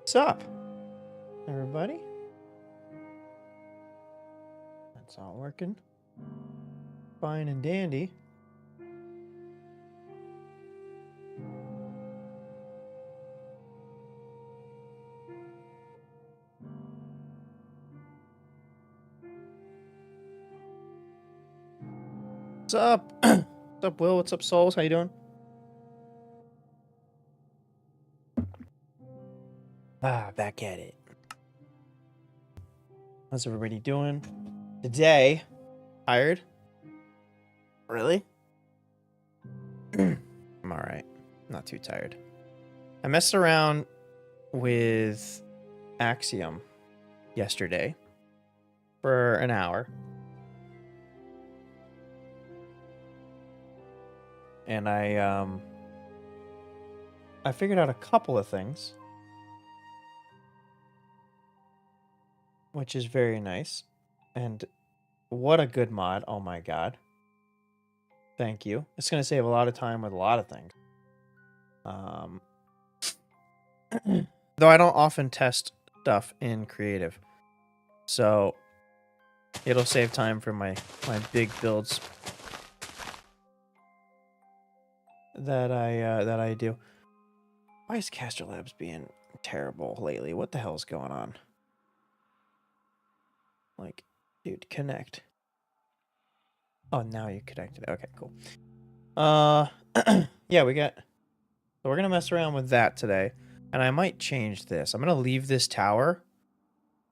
What's up, everybody? That's all working fine and dandy. What's up? What's up, Will? What's up, Souls? How you doing? Back at it. How's everybody doing today? Tired? Really? I'm all right. Not too tired. I messed around with Axiom yesterday for an hour. And I figured out a couple of things, which is very nice. And what a good mod. Oh my god. Thank you. It's going to save a lot of time with a lot of things. Though I don't often test stuff in creative. So it'll save time for my big builds that I do. Why is Caster Labs being terrible lately? What the hell's going on? Like, dude, connect. Oh, now you connected. Okay, cool. Yeah, we got... So we're going to mess around with that today. And I might change this. I'm going to leave this tower.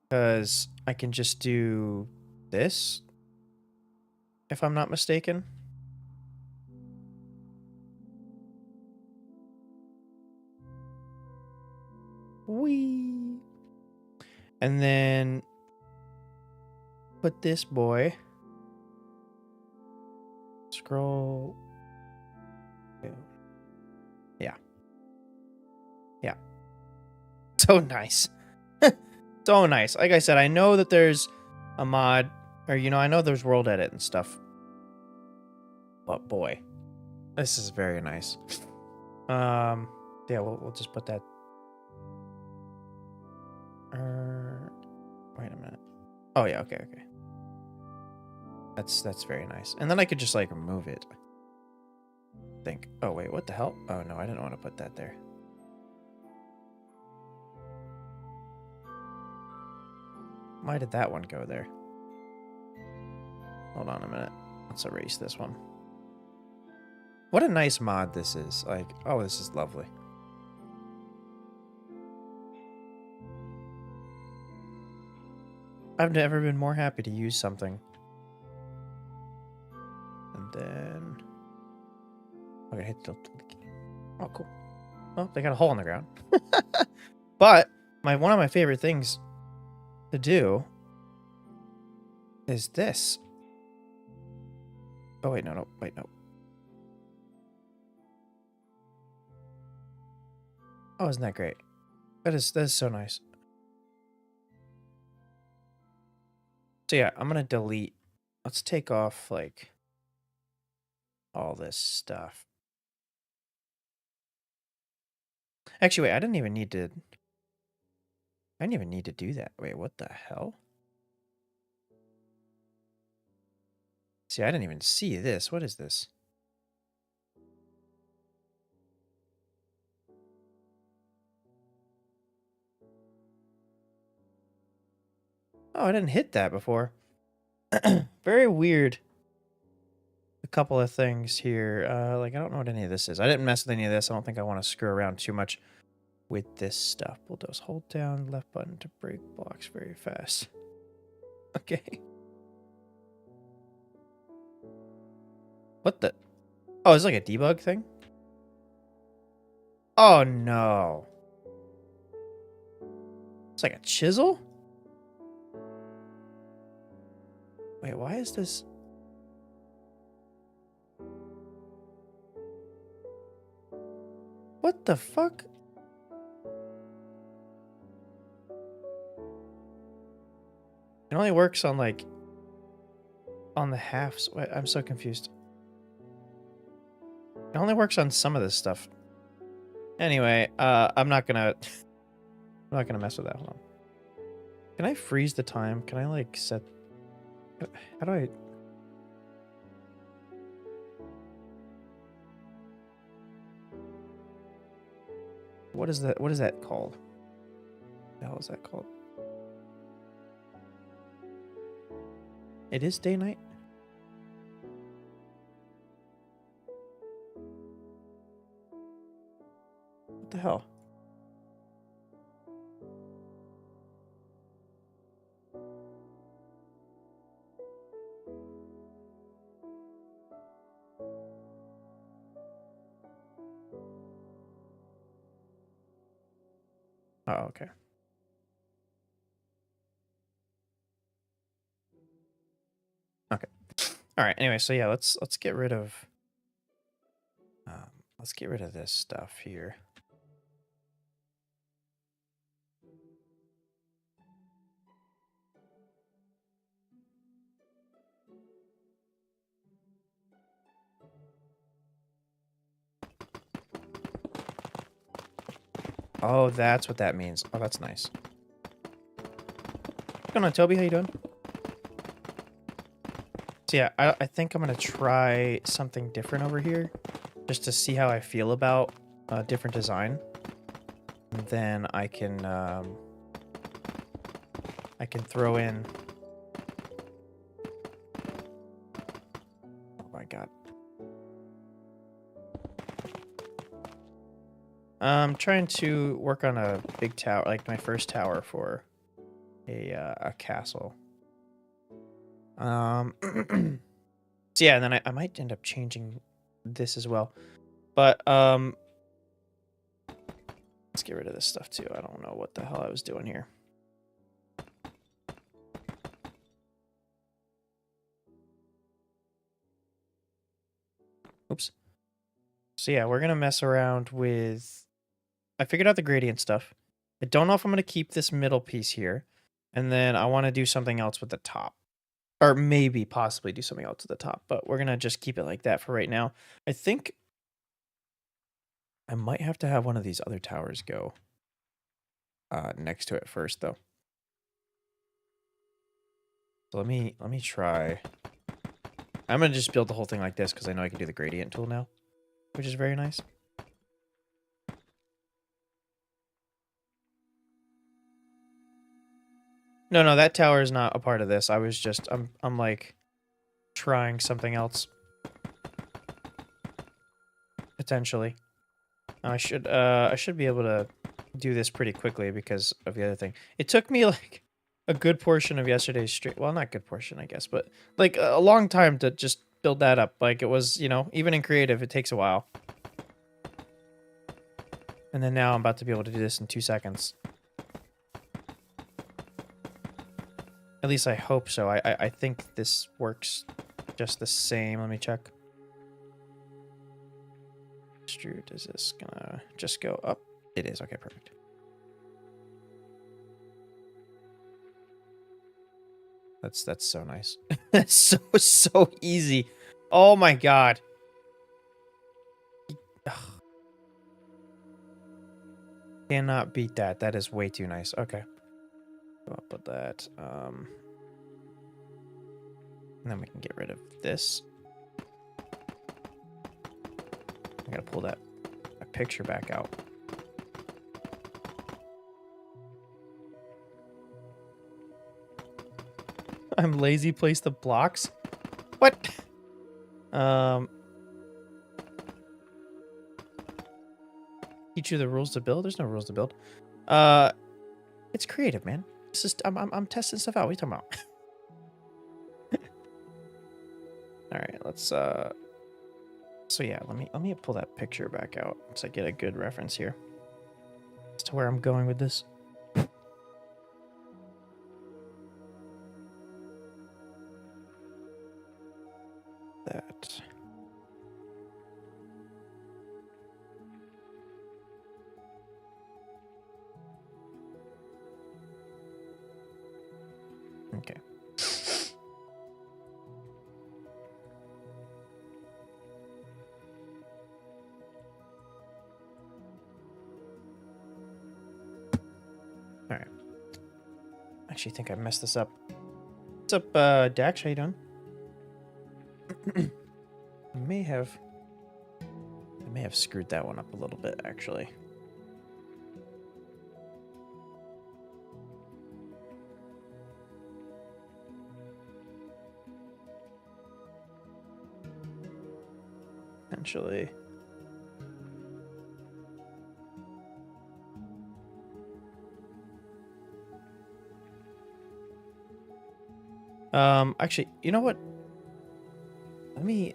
Because I can just do this. If I'm not mistaken. Whee! And then... put this boy... Scroll... Yeah. Yeah. So nice. So nice. Like I said, I know that there's a mod, or, you know, I know there's world edit and stuff. But boy, this is very nice. Yeah, we'll just put that. Wait a minute. Oh yeah, okay. That's very nice. And then I could just like remove it. Think. Oh wait, what the hell? Oh no, I didn't want to put that there. Why did that one go there? Hold on a minute. Let's erase this one. What a nice mod this is. Like, oh, this is lovely. I've never been more happy to use something. And then... I'm gonna hit the... Oh, cool. Well, they got a hole in the ground. But one of my favorite things to do is this. Oh, wait, no. Oh, isn't that great? That is so nice. So yeah, I'm gonna delete. Let's take off like all this stuff. Actually, wait, I didn't even need to do that. Wait, what the hell? See, I didn't even see this. What is this? Oh, I didn't hit that before. Very weird. A couple of things here. Like, I don't know what any of this is. I didn't mess with any of this. I don't think I want to screw around too much with this stuff. Bulldoze. Hold down left button to break blocks very fast. Okay. What the? Oh, it's like a debug thing? Oh, no. It's like a chisel? Wait, why is this? What the fuck? It only works on like on the halves. Wait, I'm so confused. It only works on some of this stuff. Anyway, I'm not gonna I'm not gonna mess with that. Hold on. Can I freeze the time? Can I like set? How do I? What is that? What is that called? What the hell is that called? It is day night. What the hell? Oh, okay. Okay. All right. Anyway, so yeah, let's get rid of let's get rid of this stuff here. Oh, that's what that means. Oh, that's nice. What's going on, Toby? How you doing? So yeah, I think I'm gonna try something different over here, just to see how I feel about a different design. And then I can throw in. Oh my god. I'm trying to work on a big tower, like my first tower for a castle. So yeah, and then I might end up changing this as well. But let's get rid of this stuff too. I don't know what the hell I was doing here. Oops. So yeah, we're gonna mess around with. I figured out the gradient stuff. I don't know if I'm gonna keep this middle piece here, and then I want to do something else with the top. Or maybe possibly do something else at the top, but we're gonna just keep it like that for right now. I think I might have to have one of these other towers go next to it first, though. So let me try. I'm gonna just build the whole thing like this because I know I can do the gradient tool now, which is very nice. No, that tower is not a part of this. I was just I'm like trying something else potentially. I should be able to do this pretty quickly because of the other thing. It took me like a good portion of yesterday's stream. Well, not good portion, I guess, but like a long time to just build that up. Like it was, you know, even in creative, it takes a while. And then now I'm about to be able to do this in 2 seconds. At least I hope so. I think this works just the same. Let me check. Extrude, is this gonna just go up? It is. Okay, perfect. That's so nice. That's so easy. Oh my god. Ugh. Cannot beat that. That is way too nice. Okay. Go up with that. And then we can get rid of this. I gotta pull that picture back out. I'm lazy. Place the blocks. What? Teach you the rules to build. There's no rules to build. It's creative, man. This is I'm testing stuff out. What are you talking about? All right, let's So yeah, let me pull that picture back out so I get a good reference here as to where I'm going with this. That. Okay. actually think I messed this up. What's up, Dax? How you doing? I may have screwed that one up a little bit, actually. Potentially. Actually, you know what? Let me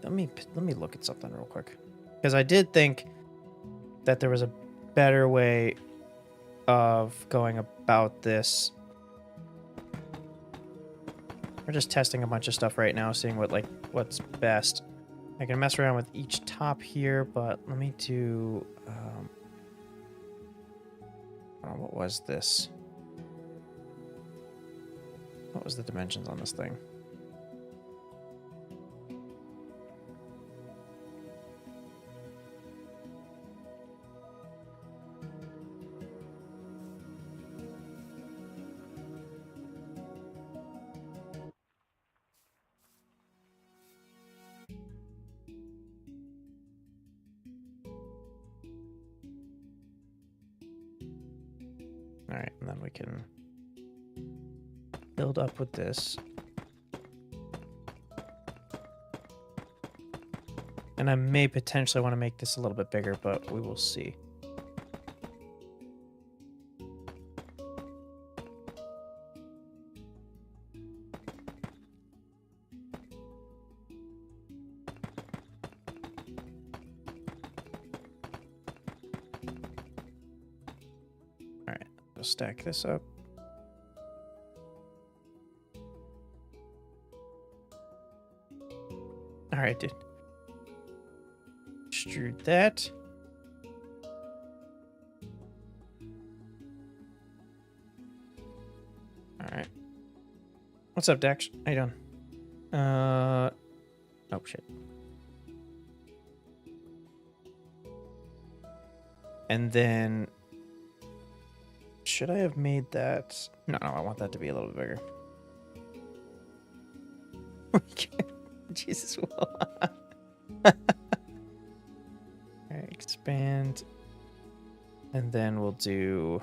look at something real quick, because I did think that there was a better way of going about this. We're just testing a bunch of stuff right now, seeing what's best. I can mess around with each top here, but let me do what was this? What was the dimensions on this thing? All right, and then we can build up with this. And I may potentially want to make this a little bit bigger, but we will see. All right, we'll stack this up. All right, dude. Extrude that. All right. What's up, Dax? How you doing? Oh shit. And then, should I have made that? No, I want that to be a little bit bigger. Jesus, Will. Alright, expand. And then we'll do...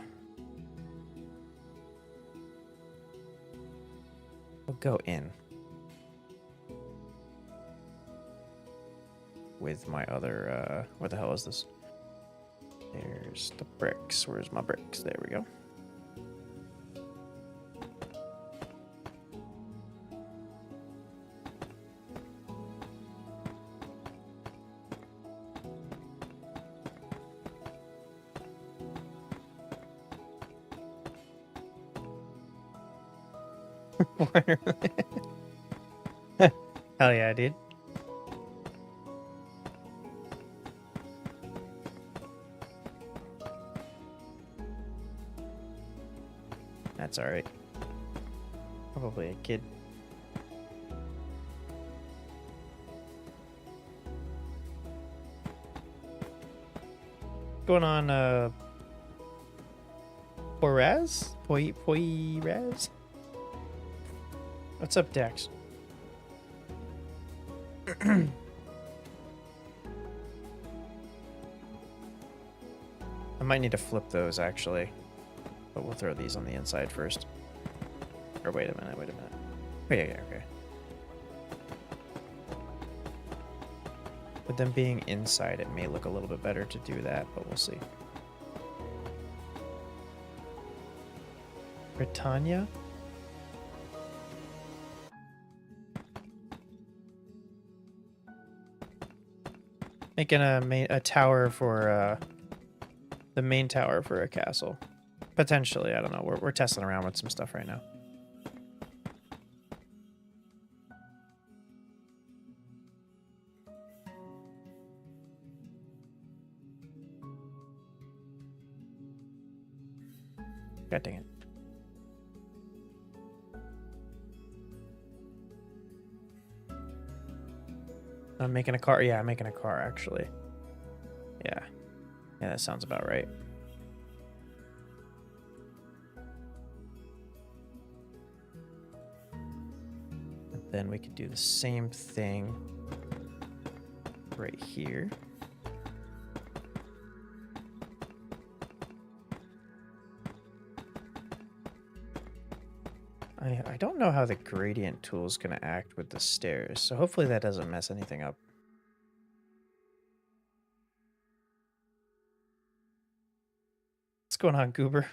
We'll go in. With my other, what the hell is this? There's the bricks. Where's my bricks? There we go. Hell yeah, dude. That's alright. Probably a kid. What's going on, Poiraz? Poiraz? What's up, Dax? I might need to flip those, actually. But we'll throw these on the inside first. Or wait a minute. Oh, yeah, okay. With them being inside, it may look a little bit better to do that, but we'll see. Britannia? Making a tower for, the main tower for a castle. Potentially, I don't know. We're testing around with some stuff right now. God dang it. I'm making a car. Yeah, I'm making a car, actually. Yeah. Yeah, that sounds about right. then we could do the same thing right here. I don't know how the gradient tool is going to act with the stairs, so hopefully that doesn't mess anything up. What's going on, Goober?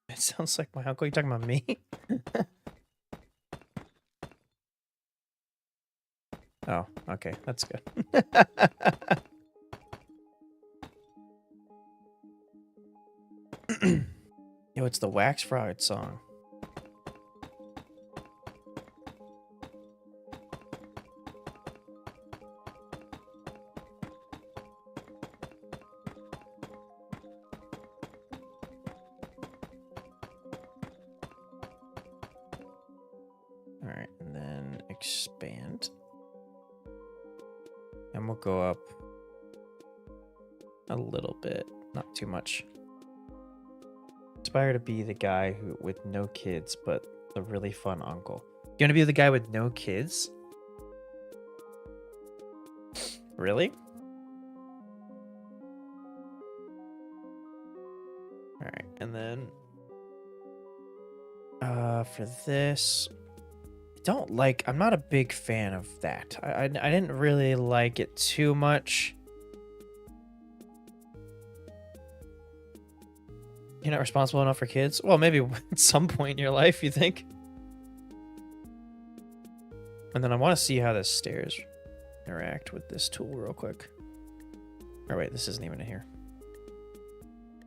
It sounds like my uncle. You talking about me? Oh, okay. That's good. Yo, it's the Wax Frog song. All right, and then expand. And we'll go up a little bit, not too much. Aspire to be the guy who with no kids, but the really fun uncle. You want to be the guy with no kids? Really? All right, and then for this, I'm not a big fan of that. I didn't really like it too much. You're not responsible enough for kids? Well, maybe at some point in your life, you think. And then I want to see how the stairs interact with this tool real quick. Oh, wait, this isn't even in here.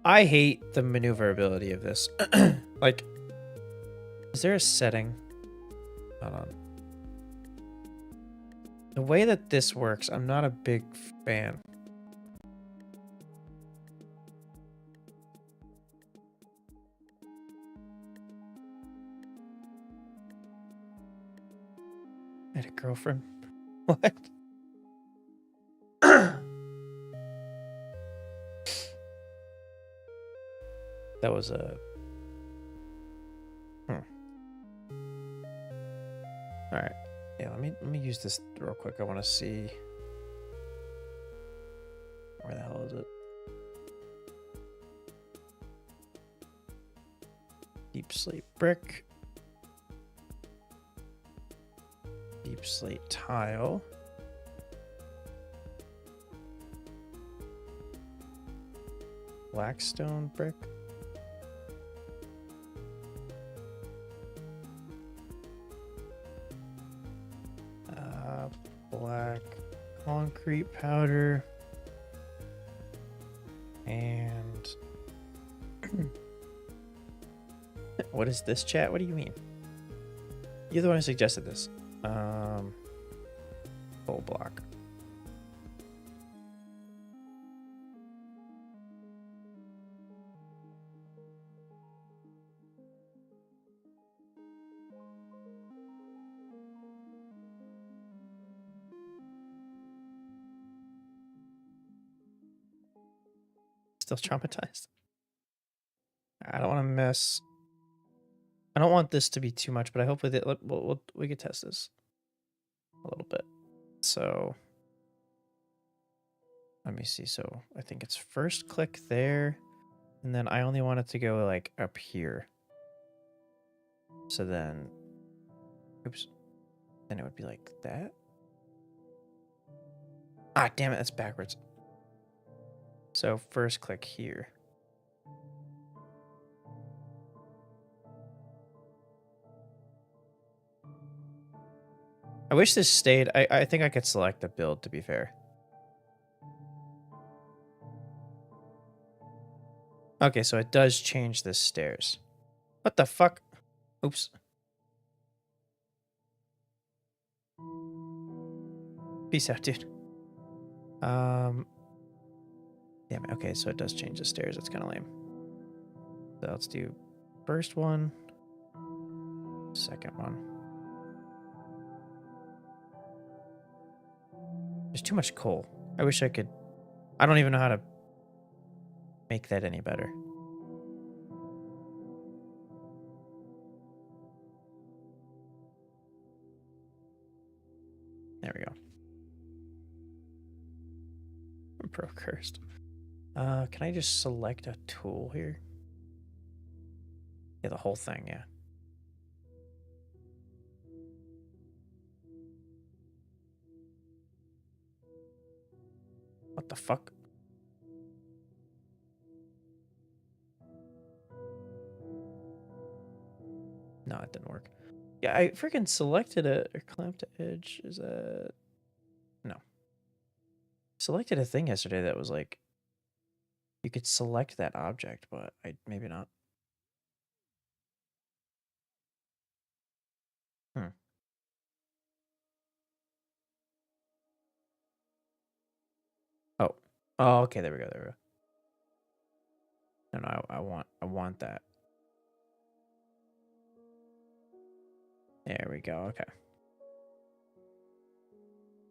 I hate the maneuverability of this. Like, is there a setting? Hold on. The way that this works, I'm not a big fan. I had a girlfriend. What? That was a... Alright. Yeah, let me use this real quick. I want to see... Where the hell is it? Deep slate brick. Deep slate tile. Blackstone brick. Black concrete powder. And what is this, chat? What do you mean? You're the one who suggested this. Full block. Still traumatized. I don't want to mess. I don't want this to be too much, but I hope with it, we could test this a little bit. So let me see. So I think it's first click there, and then I only want it to go like up here. So then, oops, then it would be like that. Ah, damn it, that's backwards. So first click here. I wish this stayed. I think I could select the build, to be fair. Okay, so it does change the stairs. What the fuck? Oops. Peace out, dude. Damn it. Okay, so it does change the stairs. That's kind of lame. So let's do first one, second one. There's too much coal. I wish I could... I don't even know how to make that any better. Pro cursed. Can I just select a tool here? Yeah, the whole thing, yeah. What the fuck? No, it didn't work. Yeah, I freaking selected a clamp to edge. Is that no? Selected a thing yesterday that was like you could select that object, but I maybe not. Hmm. Oh. Oh, okay, there we go, there we go. No, no, I want that. There we go, okay.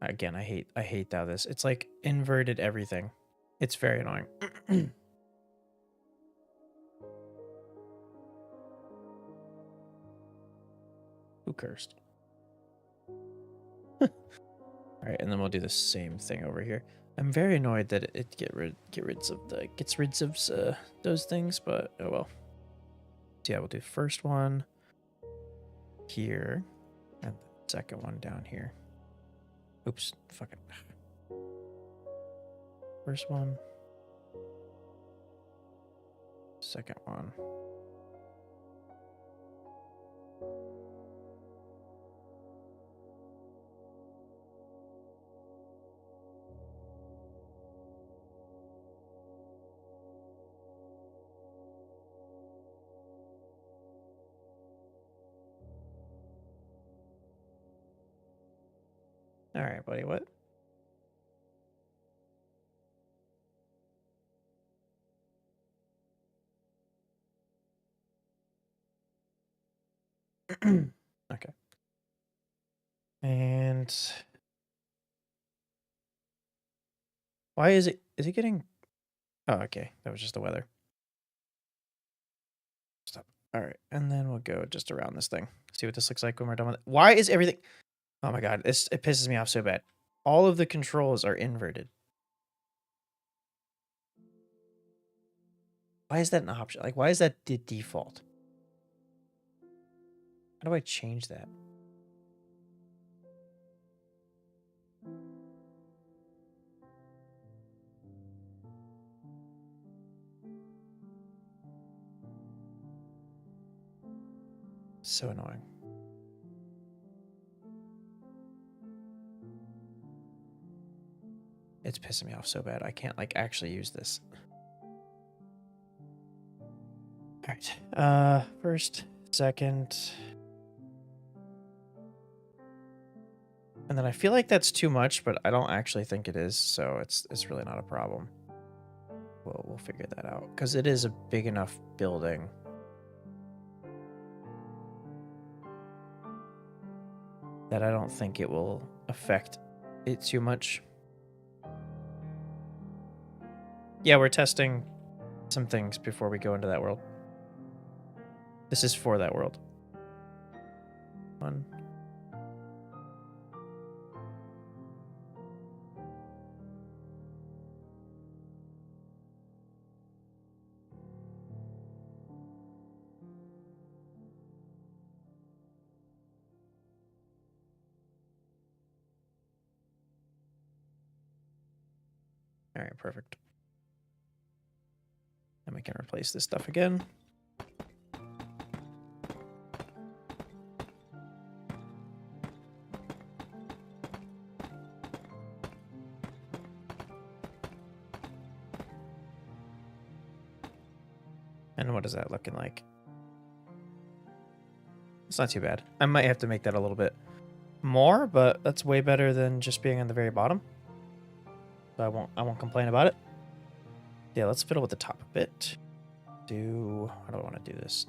Again, I hate how this. It's like inverted everything. It's very annoying. Who cursed? All right, and then we'll do the same thing over here. I'm very annoyed that it gets rid of those things, but oh well. So yeah, we'll do first one here, and the second one down here. Oops, fuck it. First one, second one. All right, buddy, what? Okay. And why is it getting oh, okay. That was just the weather. Stop. All right. And then we'll go just around this thing. See what this looks like when we're done with it. Why is everything oh my god, it pisses me off so bad. All of the controls are inverted. Why is that an option? Like, why is that the default? How do I change that? So annoying. It's pissing me off so bad. I can't, like, actually use this. All right. First, second. And then I feel like that's too much, but I don't actually think it is, so it's really not a problem. We'll figure that out because it is a big enough building. That I don't think it will affect it too much. Yeah, we're testing some things before we go into that world. This is for that world. One. All right, perfect. And we can replace this stuff again. And what is that looking like? It's not too bad. I might have to make that a little bit more, but that's way better than just being on the very bottom. So I won't complain about it. Yeah, let's fiddle with the top a bit. How do I want to do this?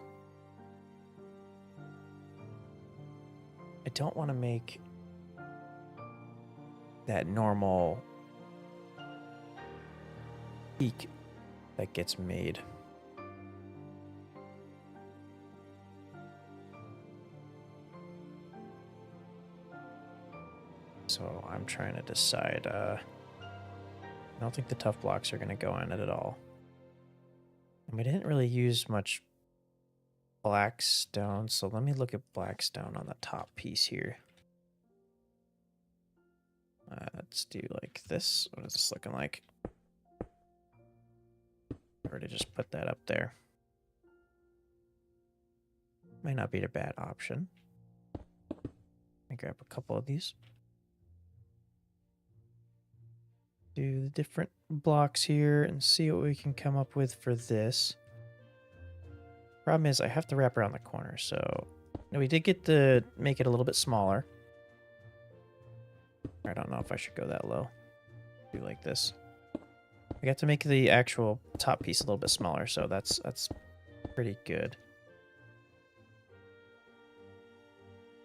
I don't want to make that normal peak that gets made. So I'm trying to decide I don't think the tough blocks are going to go in it at all. And we didn't really use much black stone, so let me look at black stone on the top piece here. Let's do like this. What is this looking like? I already just put that up there. Might not be a bad option. Let me grab a couple of these. Do the different blocks here and see what we can come up with for this. Problem is I have to wrap around the corner, so we did get to make it a little bit smaller. I don't know if I should go that low. Do like this. I got to make the actual top piece a little bit smaller, so that's pretty good.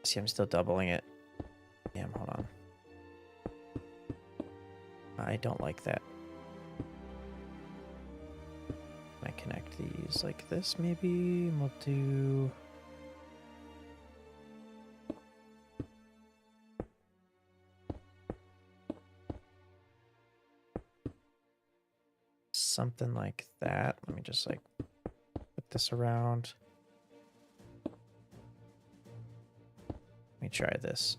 See, I'm still doubling it. Damn, hold on. I don't like that. I connect these like this, maybe. We'll do... something like that. Let me just like put this around. Let me try this.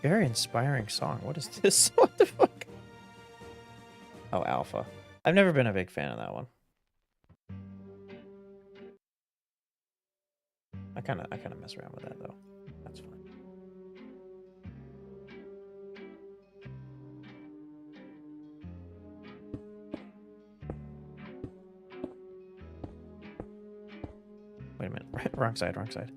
Very inspiring song. What is this? What the fuck? Oh, Alpha. I've never been a big fan of that one. I kind of mess around with that though. That's fine. Wait a minute. Wrong side, wrong side.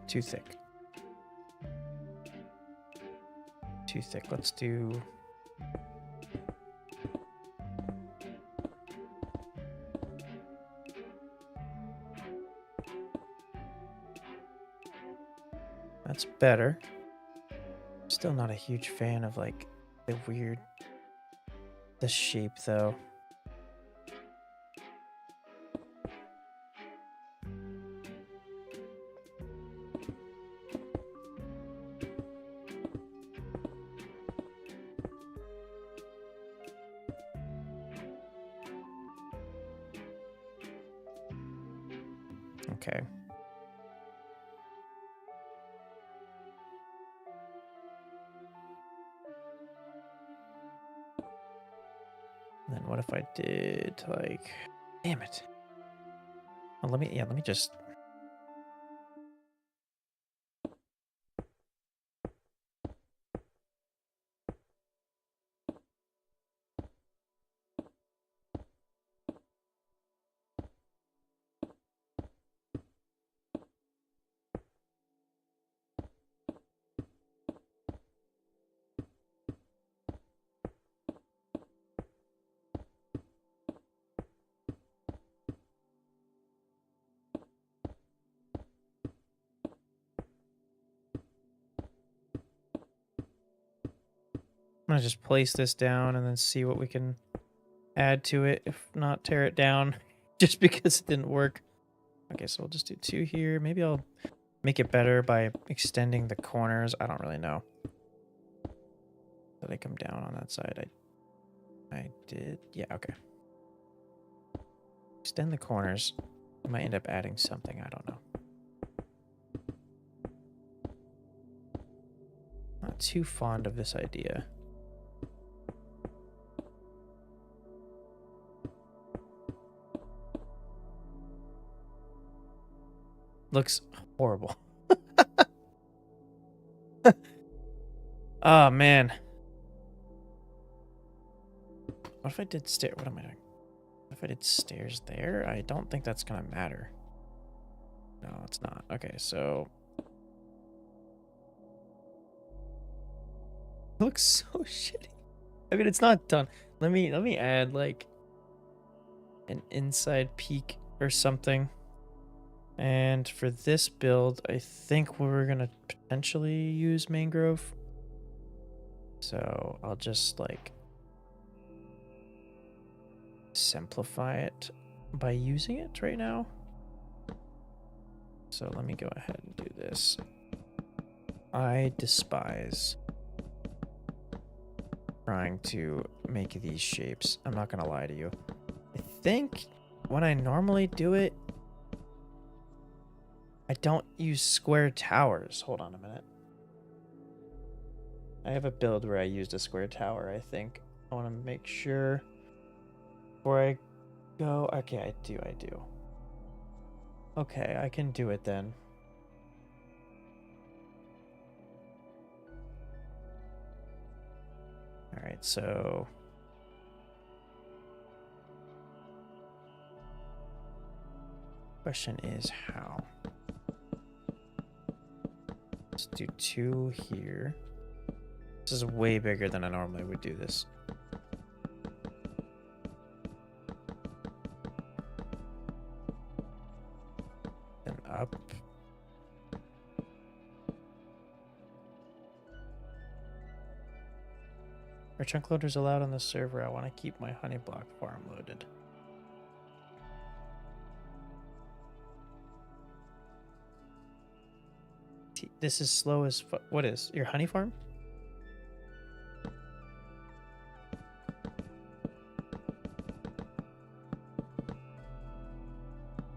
Too thick. Too thick. Let's do... That's better. Still not a huge fan of like the weird... the shape though. Okay. And then what if I did like, damn it. Well, let me just... I'm gonna just place this down and then see what we can add to it. If not, tear it down just because it didn't work. Okay, so we'll just do 2 here. Maybe I'll make it better by extending the corners. I don't really know. Did I come down on that side? I did. Yeah, okay. Extend the corners. I might end up adding something. I don't know. Not too fond of this idea. Looks horrible. Oh, man. What if I did stair? What am I doing? What if I did stairs there? I don't think that's gonna matter. No, it's not. Okay, so... It looks so shitty. I mean, it's not done. Let me add like an inside peak or something. And for this build, I think we're gonna potentially use mangrove. So I'll just like simplify it by using it right now. So let me go ahead and do this. I despise trying to make these shapes. I'm not gonna lie to you. I think when I normally do it, I don't use square towers. Hold on a minute. I have a build where I used a square tower, I think. I want to make sure before I go. Okay, I do. Okay, I can do it then. All right, so question is how? Let's do 2 here. This is way bigger than I normally would do this. Then up. Are chunk loaders allowed on this server? I want to keep my honey block farm loaded. This is slow as fuck. What is your honey farm?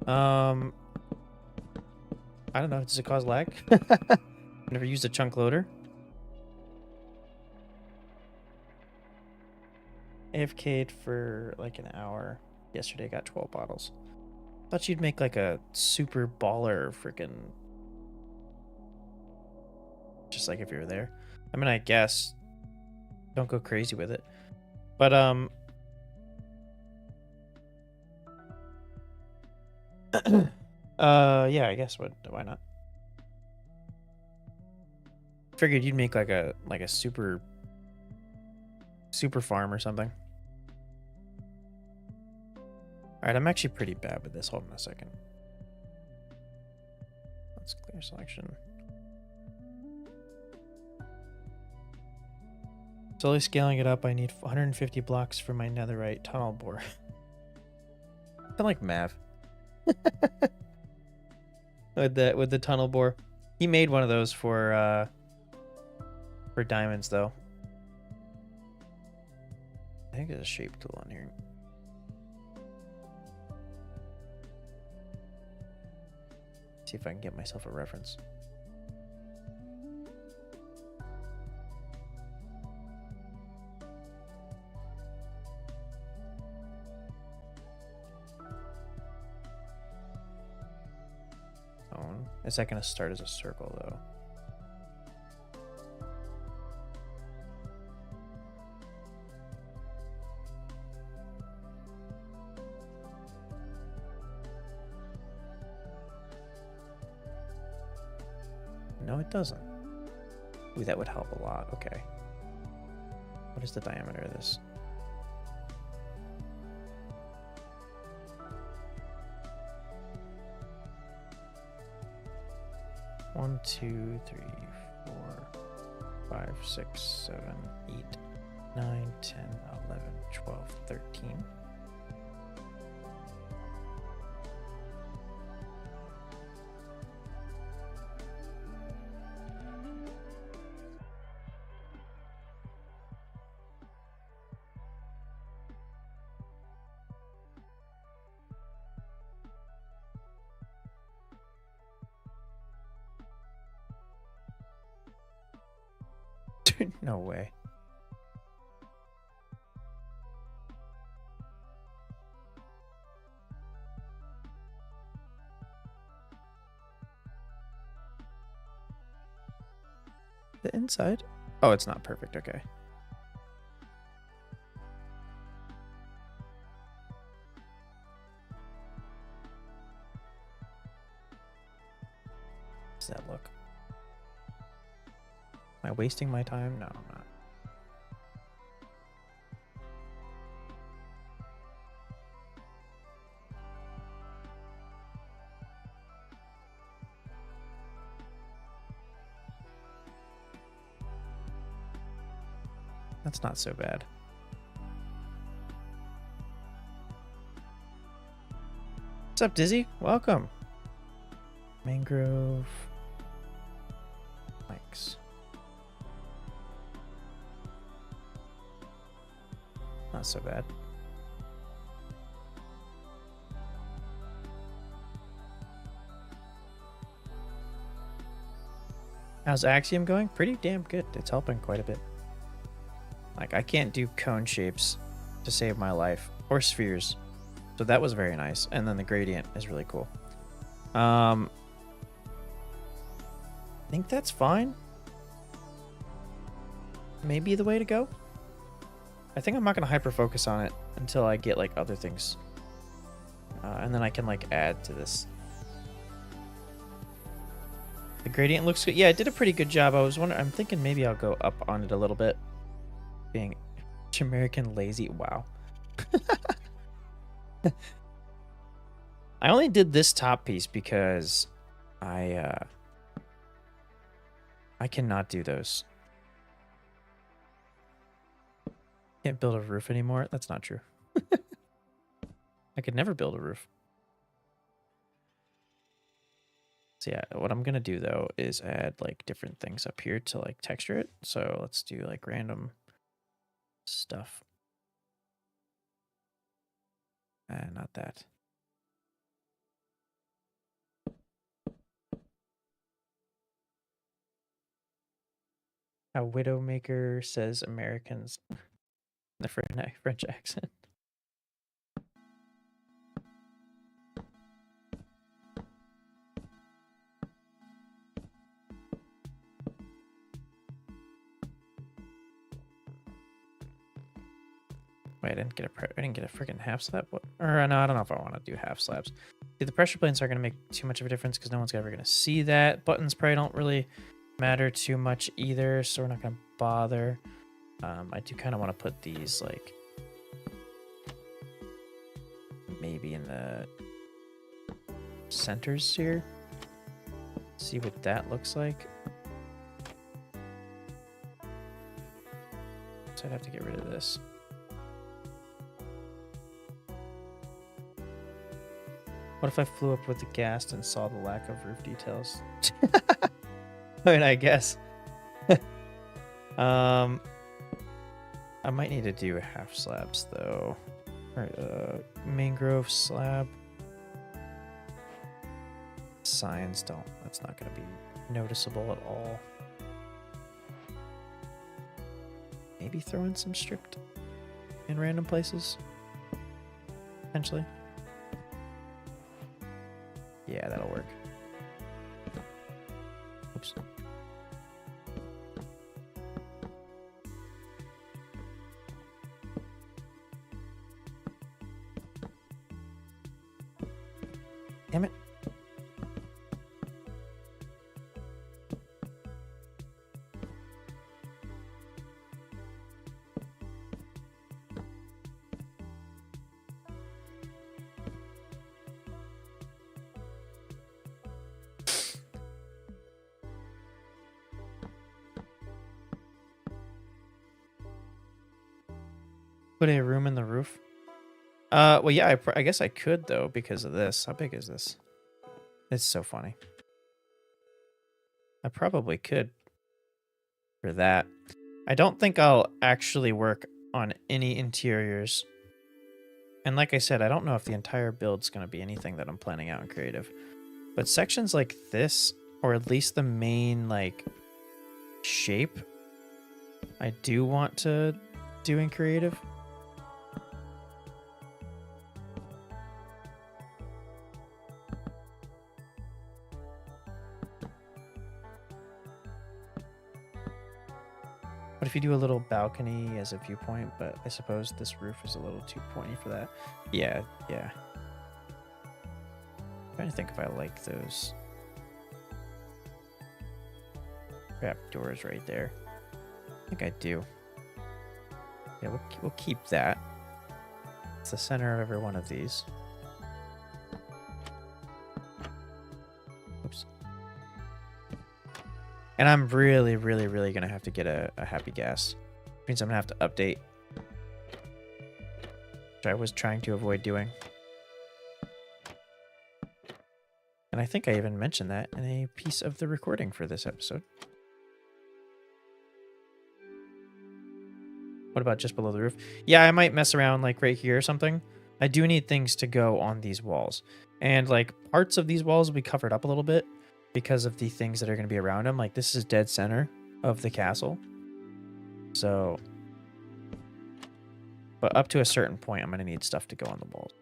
I don't know. Does it cause lag? Never used a chunk loader. AFK'd for like an hour. Yesterday got 12 bottles. Thought you'd make like a super baller freaking. Just like if you were there. I mean, I guess. Don't go crazy with it. But, yeah, I guess why not? Figured you'd make like a super farm or something. Alright, I'm actually pretty bad with this. Hold on a second. Let's clear selection. Slowly scaling it up, I need 150 blocks for my netherite tunnel bore. I like Mav. with the tunnel bore. He made one of those for diamonds though. I think there's a shape tool on here. See if I can get myself a reference. Is that going to start as a circle though? No, it doesn't. Ooh, that would help a lot. Okay. What is the diameter of this? One, 2, 3, 4, 5, 6, 7, 8, 9, 10, 11, 12, 13. No way. The inside? Oh, it's not perfect. Okay. Does that look? Am I wasting my time? No, I'm not. That's not so bad. What's up, Dizzy? Welcome. Mangrove. Mics. Not so bad. How's Axiom going? Pretty damn good. It's helping quite a bit. Like, I can't do cone shapes to save my life, or spheres. So that was very nice. And then the gradient is really cool. I think that's fine. Maybe the way to go. I think I'm not going to hyper focus on it until I get like other things. And then I can like add to this. The gradient looks good. Yeah, it did a pretty good job. I'm thinking maybe I'll go up on it a little bit. Being American lazy. Wow. I only did this top piece because I cannot do those. Can't build a roof anymore. That's not true. I could never build a roof. So yeah, what I'm gonna do though is add like different things up here to like texture it. So let's do like random stuff. Not that. A Widowmaker says Americans. The French accent. Wait, I didn't get a freaking half slab. Or no, I don't know if I want to do half slabs. See, the pressure plates aren't going to make too much of a difference because no one's ever going to see that. Buttons probably don't really matter too much either, so we're not going to bother. I do kind of want to put these like maybe in the centers here. See what that looks like. So I'd have to get rid of this. What if I flew up with the ghast and saw the lack of roof details? I mean, I guess. I might need to do half slabs though. Or mangrove slab. Signs don't. That's not going to be noticeable at all. Maybe throw in some stripped in random places. Potentially. Yeah, that'll work. Oops. Damn it. Put a room in the roof? Well, yeah, I guess I could, though, because of this. How big is this? It's so funny. I probably could for that. I don't think I'll actually work on any interiors. And like I said, I don't know if the entire build's going to be anything that I'm planning out in creative. But sections like this, or at least the main, like, shape, I do want to do in creative. What if you do a little balcony as a viewpoint, but I suppose this roof is a little too pointy for that. Yeah, yeah. I'm trying to think if I like those trap doors right there. I think I do. Yeah, we'll keep that. It's the center of every one of these. Oops. And I'm really, really, really going to have to get a happy gas. Means I'm gonna have to update, which I was trying to avoid doing. And I think I even mentioned that in a piece of the recording for this episode. What about just below the roof? Yeah, I might mess around like right here or something. I do need things to go on these walls. And like parts of these walls will be covered up a little bit because of the things that are going to be around them. Like this is dead center of the castle. So, but up to a certain point, I'm going to need stuff to go on the walls.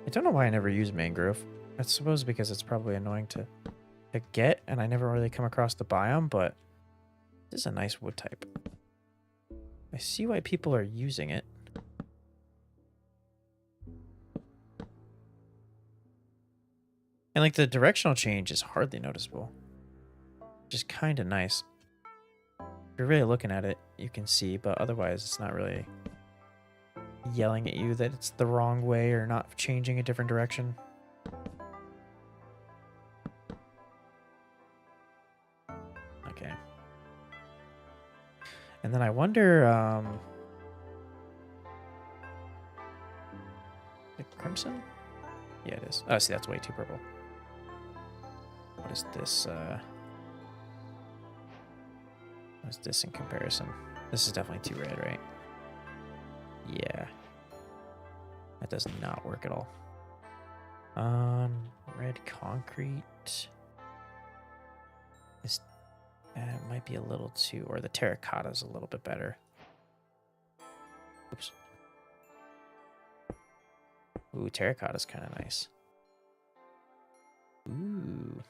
I don't know why I never use mangrove. I suppose because it's probably annoying to get, and I never really come across the biome, but this is a nice wood type. I see why people are using it. And like the directional change is hardly noticeable. Just kind of nice. If you're really looking at it, you can see, but otherwise it's not really yelling at you that it's the wrong way or not changing a different direction. Okay. And then I wonder, like crimson? Yeah, it is. Oh, see, that's way too purple. What is this, what is this in comparison? This is definitely too red, right? Yeah. That does not work at all. Red concrete. This might be a little too, or the terracotta is a little bit better. Oops. Ooh, terracotta's kind of nice. Ooh.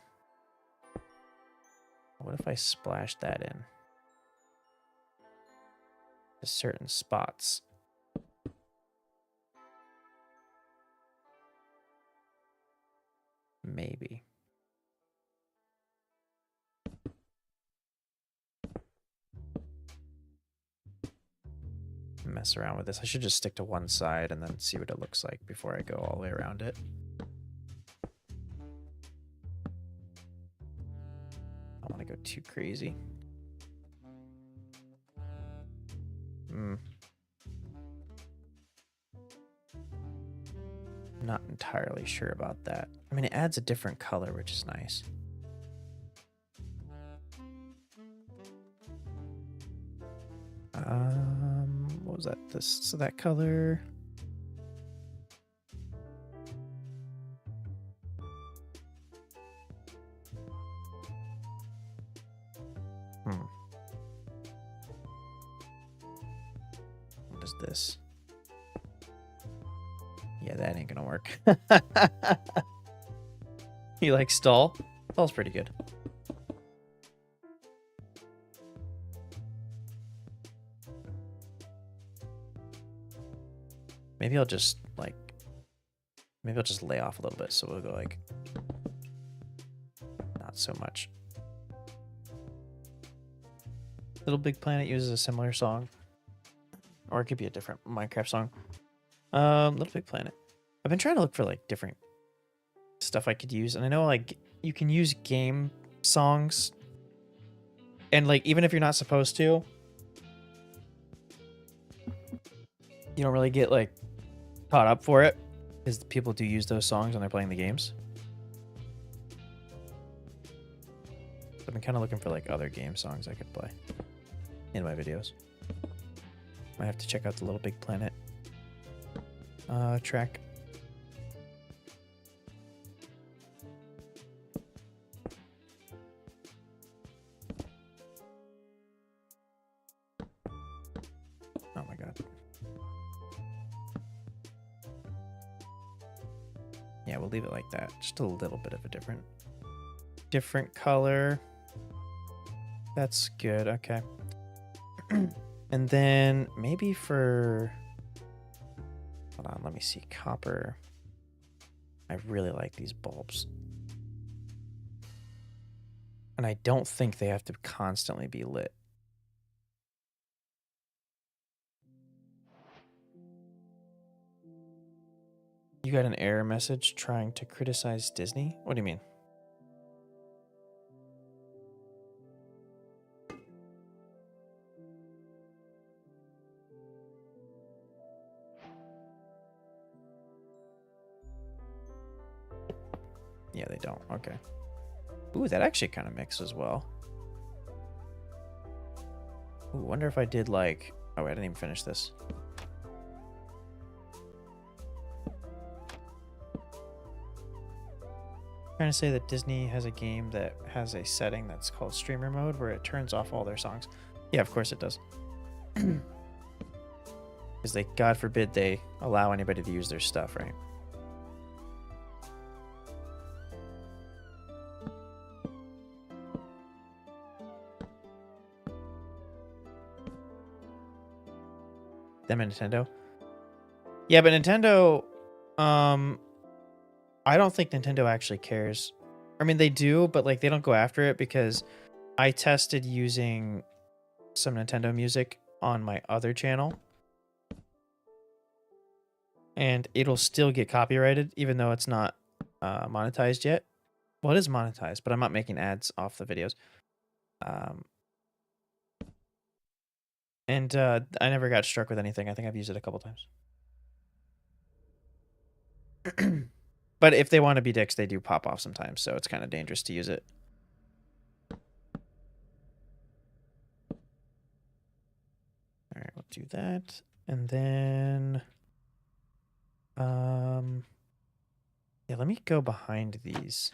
What if I splash that in to certain spots? Maybe. Mess around with this. I should just stick to one side and then see what it looks like before I go all the way around it. I don't want to go too crazy. Not entirely sure about that. I mean, it adds a different color, which is nice. What was that? So that color. What is this? Yeah, that ain't gonna work. You like stall? Stall's pretty good. Maybe I'll just like, maybe I'll just lay off a little bit so we'll go like, not so much. Little Big Planet uses a similar song. Or it could be a different Minecraft song. Little Big Planet. I've been trying to look for like different stuff I could use. And I know like you can use game songs. And like even if you're not supposed to, you don't really get like caught up for it. Because people do use those songs when they're playing the games. I've been kind of looking for like other game songs I could play in my videos. Might have to check out the Little Big Planet track. Oh my god. Yeah, we'll leave it like that. Just a little bit of a different color. That's good. Okay. And then maybe for, hold on, let me see, copper. I really like these bulbs. And I don't think they have to constantly be lit. You got an error message trying to criticize Disney? What do you mean? Yeah, they don't. Okay. Ooh, that actually kind of mixes well. Ooh, wonder if I did like... Oh, wait, I didn't even finish this. Trying to say that Disney has a game that has a setting that's called streamer mode where it turns off all their songs. Yeah, of course it does. Because they, God forbid, they allow anybody to use their stuff, right? Them and Nintendo. Yeah, but Nintendo, I don't think Nintendo actually cares. I mean, they do, but like they don't go after it because I tested using some Nintendo music on my other channel and it'll still get copyrighted even though it's not monetized yet. Well, it is monetized, but I'm not making ads off the videos. And I never got struck with anything. I think I've used it a couple times. But if they want to be dicks, they do pop off sometimes, so it's kind of dangerous to use it. All right, we'll do that. And then yeah, let me go behind these.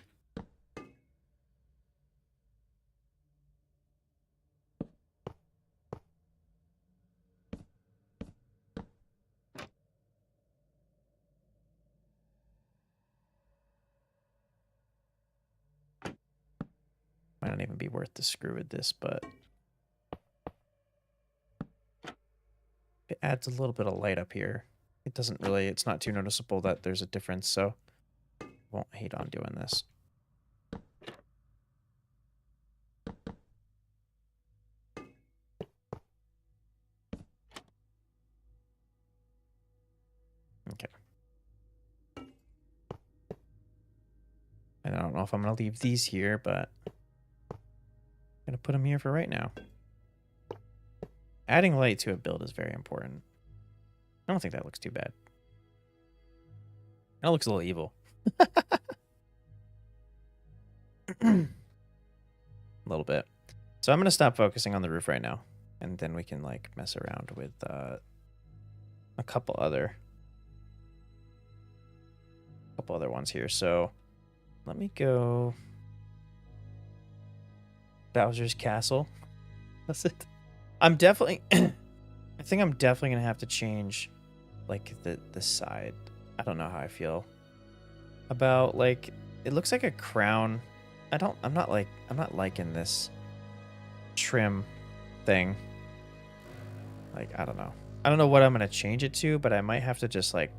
Might not even be worth the screw with this, but it adds a little bit of light up here. It doesn't really, it's not too noticeable that there's a difference, so I won't hate on doing this. Okay. And I don't know if I'm going to leave these here, but I'm going to put them here for right now. Adding light to a build is very important. I don't think that looks too bad. That looks a little evil. A little bit. So I'm going to stop focusing on the roof right now. And then we can like mess around with a couple other ones here. So let me go Bowser's Castle. That's it. I'm definitely I think I'm definitely gonna have to change like the side. I don't know how I feel about like it looks like a crown. I'm not liking this trim thing. Like I don't know what I'm gonna change it to, but I might have to just like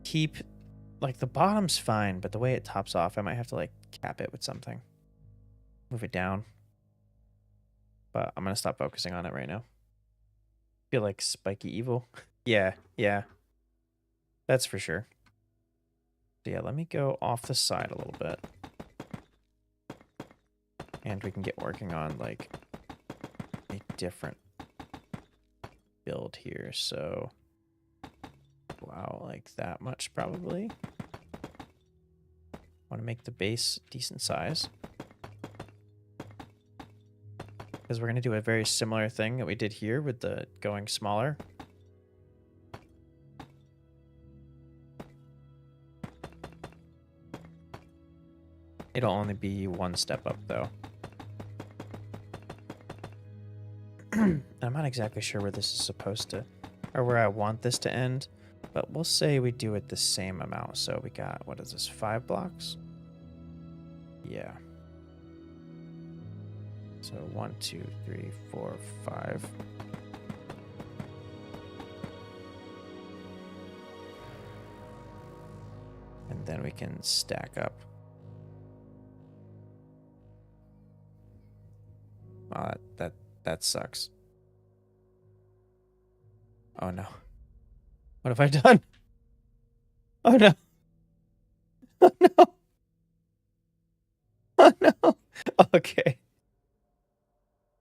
keep like the bottom's fine, but the way it tops off, I might have to like cap it with something. Move it down. But I'm gonna stop focusing on it right now. Feel like spiky evil. Yeah. That's for sure. So yeah, let me go off the side a little bit. And we can get working on like a different build here. So wow, like that much probably. Want to make the base decent size. Because we're going to do a very similar thing that we did here with the going smaller. It'll only be one step up though. I'm not exactly sure where this is supposed to, or where I want this to end, but we'll say we do it the same amount. So we got, what is this, 5 blocks? Yeah. So 1, 2, 3, 4, 5. And then we can stack up. Oh, that sucks. Oh no. What have I done? Oh no. Oh no. Oh no. Okay.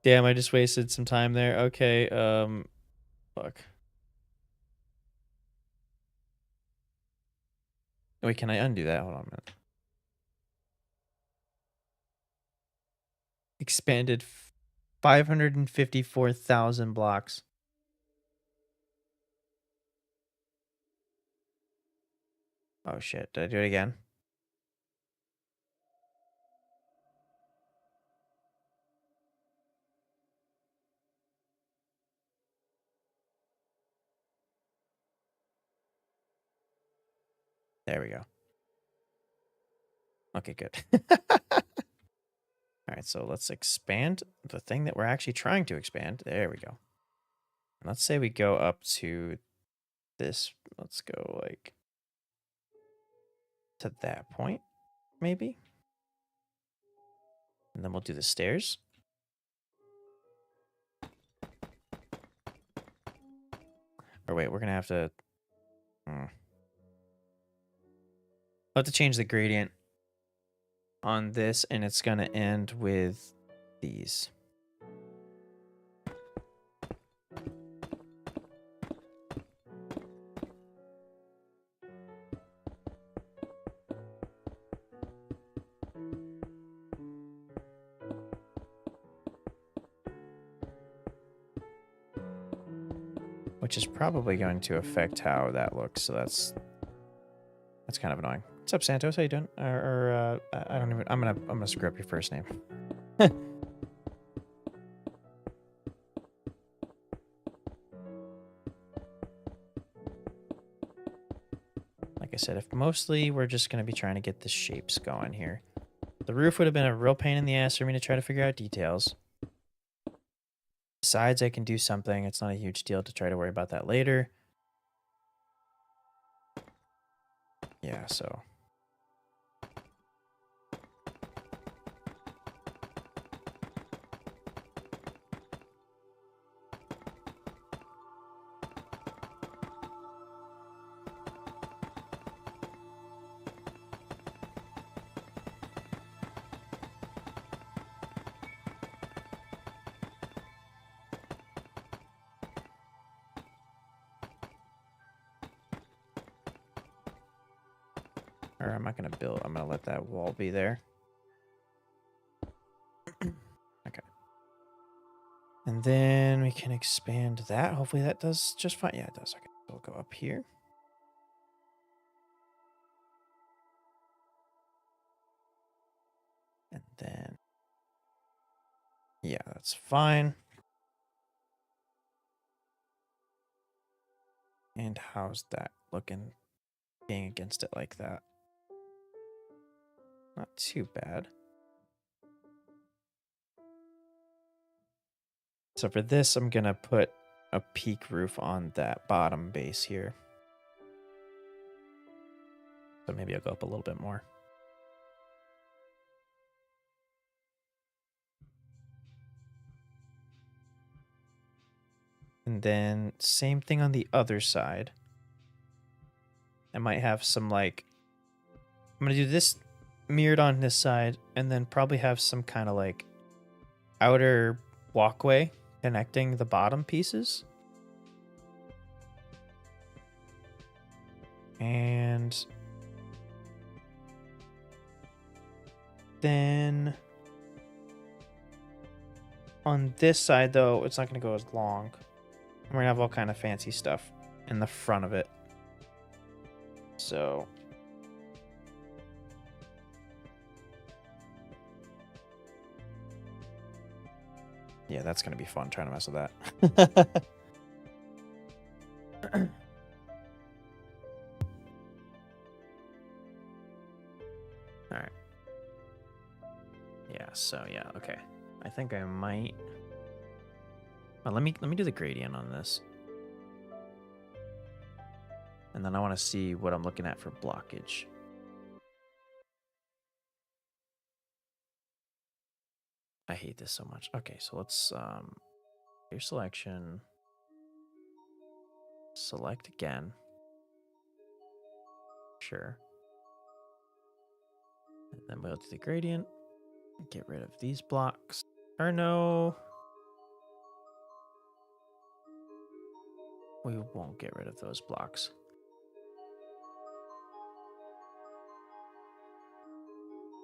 Damn, I just wasted some time there. Okay, fuck. Wait, can I undo that? Hold on a minute. Expanded 554,000 blocks. Oh shit, did I do it again? There we go. Okay, good. All right, so let's expand the thing that we're actually trying to expand. There we go. Let's say we go up to this. Let's go like to that point, maybe. And then we'll do the stairs. Or wait, we're going to have to... I'll have to change the gradient on this, and it's going to end with these. Which is probably going to affect how that looks, so that's kind of annoying. What's up, Santos? How you doing? I don't even... I'm gonna screw up your first name. Like I said, if mostly we're just going to be trying to get the shapes going here. The roof would have been a real pain in the ass for me to try to figure out details. Sides, I can do something. It's not a huge deal to try to worry about that later. Yeah, so... Or I'm not going to build. I'm going to let that wall be there. Okay. And then we can expand that. Hopefully that does just fine. Yeah, it does. Okay, we'll go up here. And then... yeah, that's fine. And how's that looking? Being against it like that. Not too bad. So for this, I'm going to put a peak roof on that bottom base here. So maybe I'll go up a little bit more. And then same thing on the other side. I might have some like... I'm going to do this mirrored on this side and then probably have some kind of like outer walkway connecting the bottom pieces. And then on this side, though, it's not going to go as long. We're going to have all kind of fancy stuff in the front of it. So... yeah, that's going to be fun trying to mess with that. All right. Yeah, so yeah, okay. I think I might... well, let me do the gradient on this. And then I want to see what I'm looking at for blockage. I hate this so much. Okay, so let's your selection. Select again. Sure. And then we'll do the gradient. Get rid of these blocks. Or no. We won't get rid of those blocks.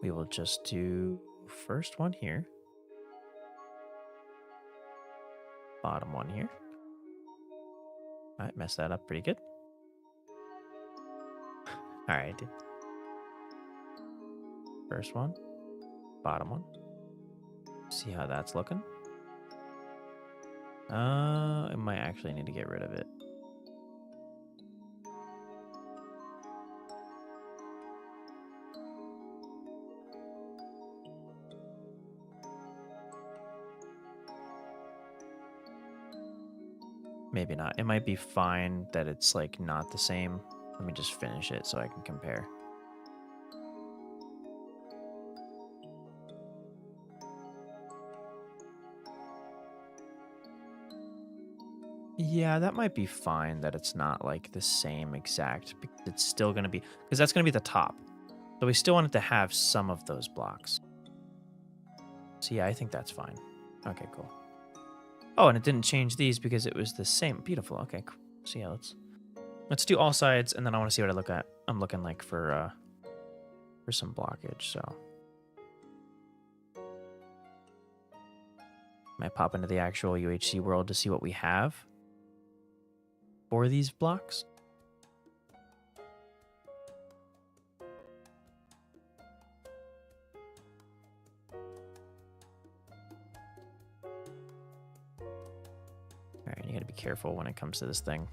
We will just do first one here. Bottom one here. All right, messed that up pretty good. All right, dude. First one, bottom one. See how that's looking. I might actually need to get rid of it. Maybe not. It might be fine that it's like not the same. Let me just finish it so I can compare. Yeah, that might be fine that it's not like the same exact. It's still going to be, because that's going to be the top. So we still want it to have some of those blocks. So yeah, I think that's fine. Okay, cool. Oh, and it didn't change these because it was the same. Beautiful. Okay, cool. So yeah, let's do all sides, and then I want to see what I'm looking like for some blockage. So might pop into the actual UHC world to see what we have for these blocks. All right, you gotta be careful when it comes to this thing.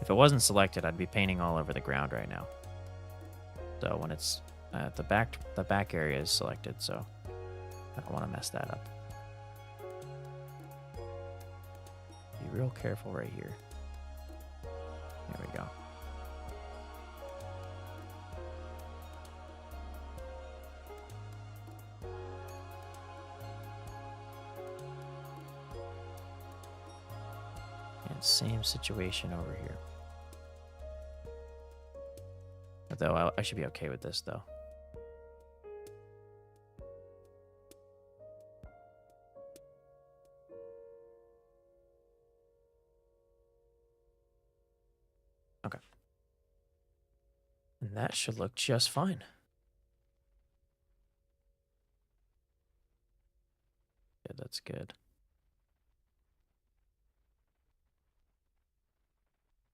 If it wasn't selected, I'd be painting all over the ground right now. So when it's the back area is selected, so I don't want to mess that up. Be real careful right here. There we go. And same situation over here. Though I should be okay with this, though. Okay. And that should look just fine. Yeah, that's good.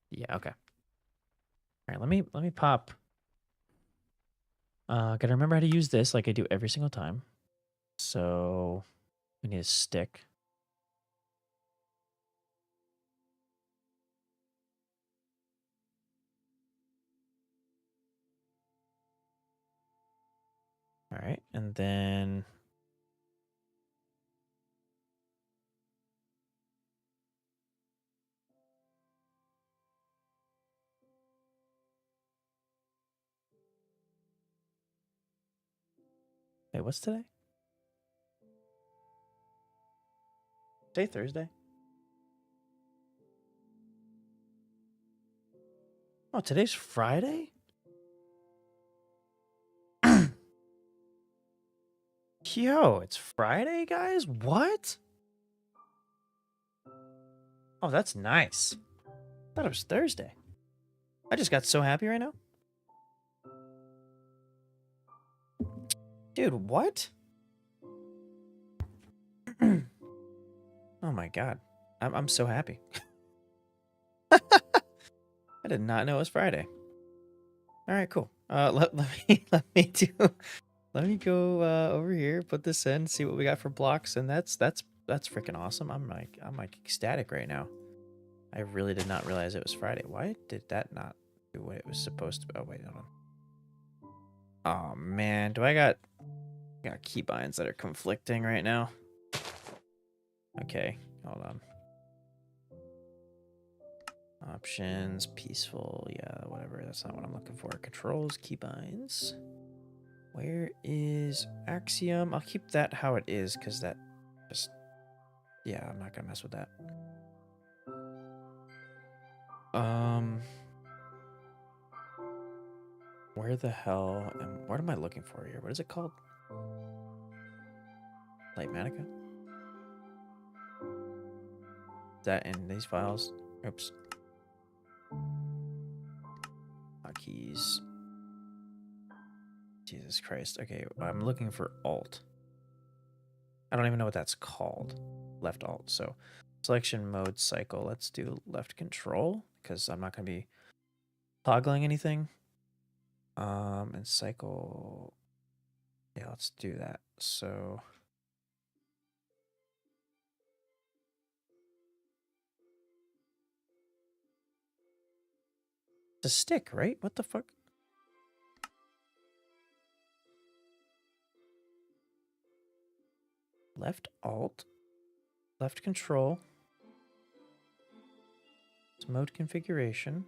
Yeah, okay. All right, let me pop. Gotta remember how to use this like I do every single time. So we need a stick. All right, and then wait, what's today? Today Thursday? Oh, today's Friday? Yo, it's Friday, guys? What? Oh, that's nice. I thought it was Thursday. I just got so happy right now. Dude, what? Oh my god. I'm so happy. I did not know it was Friday. All right, cool. Let me go over here, put this in, see what we got for blocks, and that's freaking awesome. I'm like ecstatic right now. I really did not realize it was Friday. Why did that not do what it was supposed to? Oh wait, hold on. Oh man, I got keybinds that are conflicting right now. Okay, hold on. Options, peaceful, yeah, whatever. That's not what I'm looking for. Controls, keybinds. Where is Axiom? I'll keep that how it is, because that just... Yeah, I'm not gonna mess with that. Where the hell what am I looking for here? What is it called? Lightmatica? Is that in these files? Oops. Hotkeys. Jesus Christ. Okay, I'm looking for Alt. I don't even know what that's called. Left Alt. So selection mode cycle. Let's do left control because I'm not going to be toggling anything. And cycle. Yeah, let's do that. So it's a stick, right? What the fuck? Left Alt. Left control. It's mode configuration.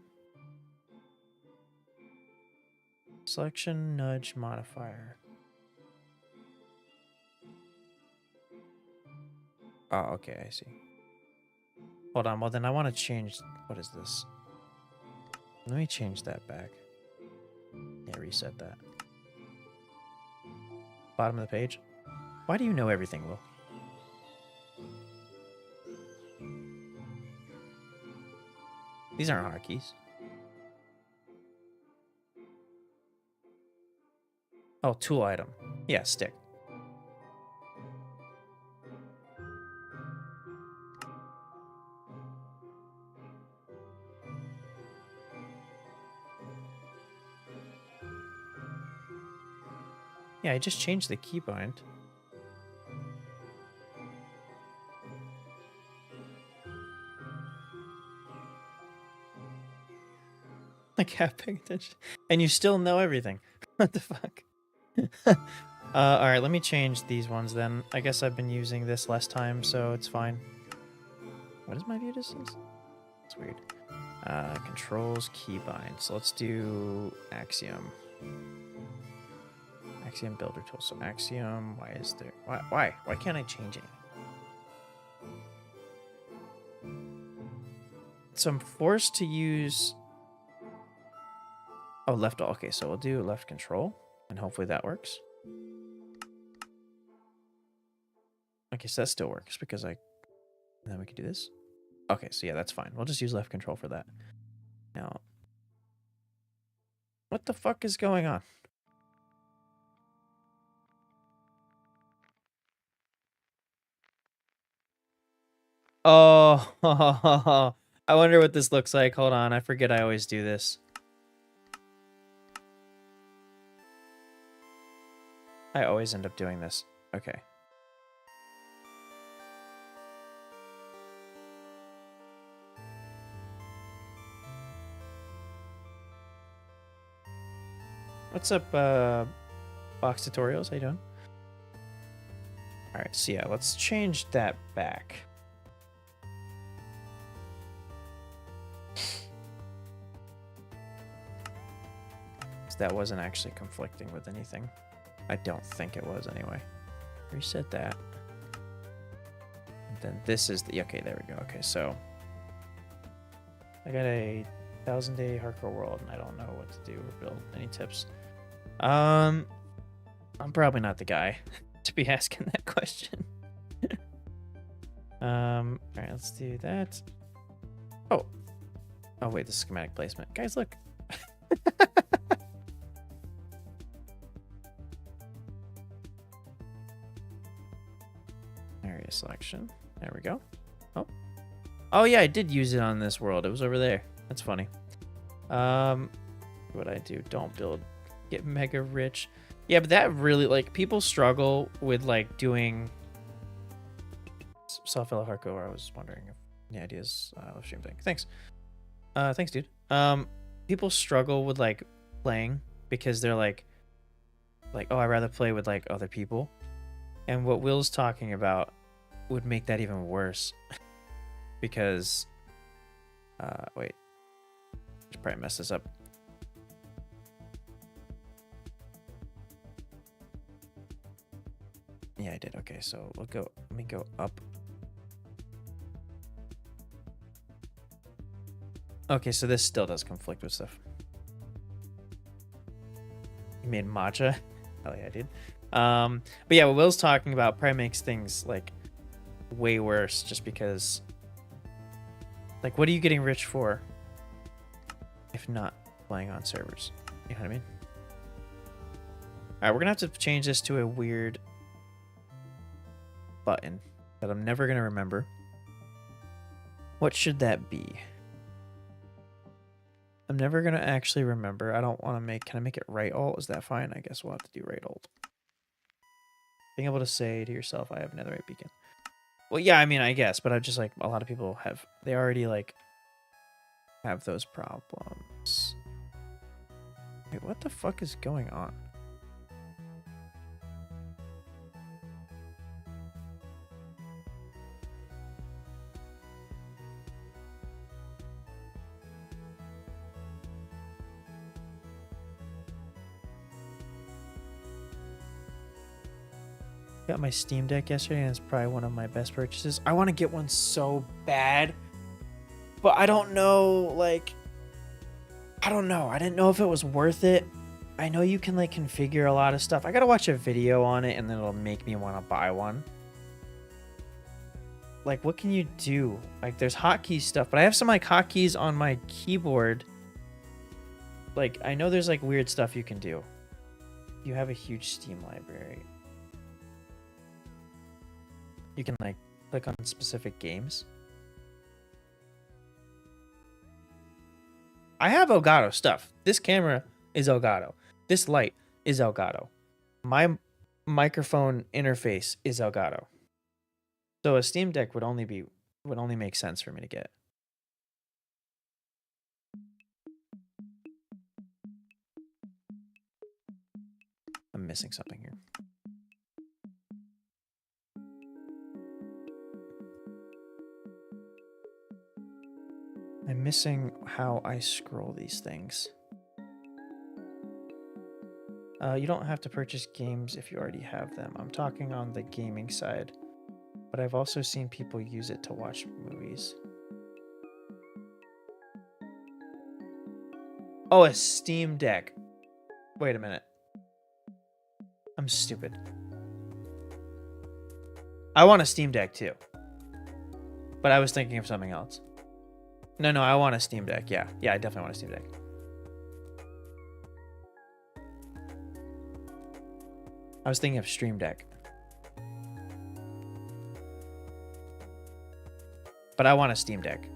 Selection nudge modifier. Oh, okay, I see. Hold on, well then I want to change... What is this? Let me change that back. Yeah, reset that. Bottom of the page. Why do you know everything, Will? These aren't hotkeys. Oh, tool item. Yeah, stick. Yeah, I just changed the keybind. Like, half paying attention. And you still know everything. What the fuck? Alright, let me change these ones then. I guess I've been using this less time, so it's fine. What is my view distance? It's weird. Controls, keybind. So let's do Axiom. Axiom builder tool. So Axiom, why is there... Why? Why can't I change it? So I'm forced to use... Oh, left... Okay, so we'll do left control, and hopefully that works. Okay, so that still works, because I... And then we can do this. Okay, so yeah, that's fine. We'll just use left control for that. Now... What the fuck is going on? Oh, I wonder what this looks like. Hold on, I forget I always do this. I always end up doing this. Okay. What's up, Box Tutorials? How you doing? Alright, so yeah, let's change that back. That wasn't actually conflicting with anything. I don't think it was anyway. Reset that. And then this is the... Okay, there we go. Okay, so... I got a 1000-day hardcore world, and I don't know what to do or build. Any tips? I'm probably not the guy to be asking that question. Alright, let's do that. Oh. Oh, wait, the schematic placement. Guys, look. Area selection. There we go. Oh. Oh, yeah, I did use it on this world. It was over there. That's funny. What I do? Don't build. Get mega rich. Yeah, but that really, like, people struggle with, like, doing... Saw fellow hardcore. I was wondering if any ideas of stream thing. Thanks. Thanks, dude. People struggle with, like, playing because they're like, oh, I'd rather play with, like, other people. And what Will's talking about would make that even worse. Because, wait. I should probably mess this up. Yeah, I did. Okay, so let me go up. Okay, so this still does conflict with stuff. You made matcha? Hell yeah, I did. But yeah, what Will's talking about probably makes things like way worse just because, like, what are you getting rich for if not playing on servers? You know what I mean? All right, we're gonna have to change this to a weird button that I'm never gonna remember. What should that be? I'm never gonna actually remember. I don't want to make. Can I make it right alt? Is that fine? I guess we'll have to do right alt. Being able to say to yourself, "I have netherite beacon." Well, yeah, I mean, I guess, but I just like a lot of people have. They already like have those problems. Wait, what the fuck is going on? Got my Steam Deck yesterday, and it's probably one of my best purchases. I want to get one so bad, but I don't know, like, I don't know. I didn't know if it was worth it. I know you can, like, configure a lot of stuff. I gotta watch a video on it, and then it'll make me want to buy one. Like, what can you do? Like, there's hotkey stuff, but I have some, like, hotkeys on my keyboard. Like, I know there's, like, weird stuff you can do. You have a huge Steam library. You can, like, click on specific games. I have Elgato stuff. This camera is Elgato. This light is Elgato. My microphone interface is Elgato. So a Steam Deck would only make sense for me to get. I'm missing something here. I'm missing how I scroll these things. You don't have to purchase games if you already have them. I'm talking on the gaming side, but I've also seen people use it to watch movies. Oh, a Steam Deck. Wait a minute. I'm stupid. I want a Steam Deck too, but I was thinking of something else. No, I want a Steam Deck. Yeah, I definitely want a Steam Deck. I was thinking of Stream Deck. But I want a Steam Deck.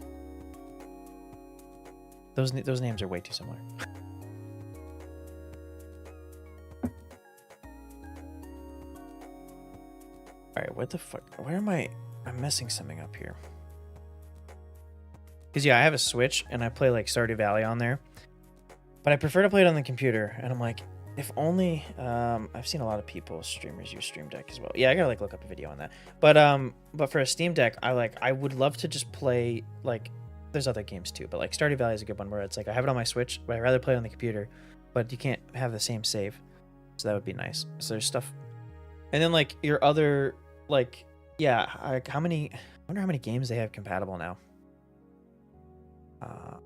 Those names are way too similar. Alright, what the fuck? Where am I? I'm messing something up here. Because, yeah, I have a Switch, and I play, like, Stardew Valley on there. But I prefer to play it on the computer. And I'm like, if only... I've seen a lot of people, streamers, use Stream Deck as well. Yeah, I gotta, like, look up a video on that. But for a Steam Deck, I would love to just play, like... There's other games, too. But, like, Stardew Valley is a good one where it's like, I have it on my Switch, but I'd rather play it on the computer. But you can't have the same save. So that would be nice. So there's stuff... And then, like, your other... Like, yeah, like, how many... I wonder how many games they have compatible now. How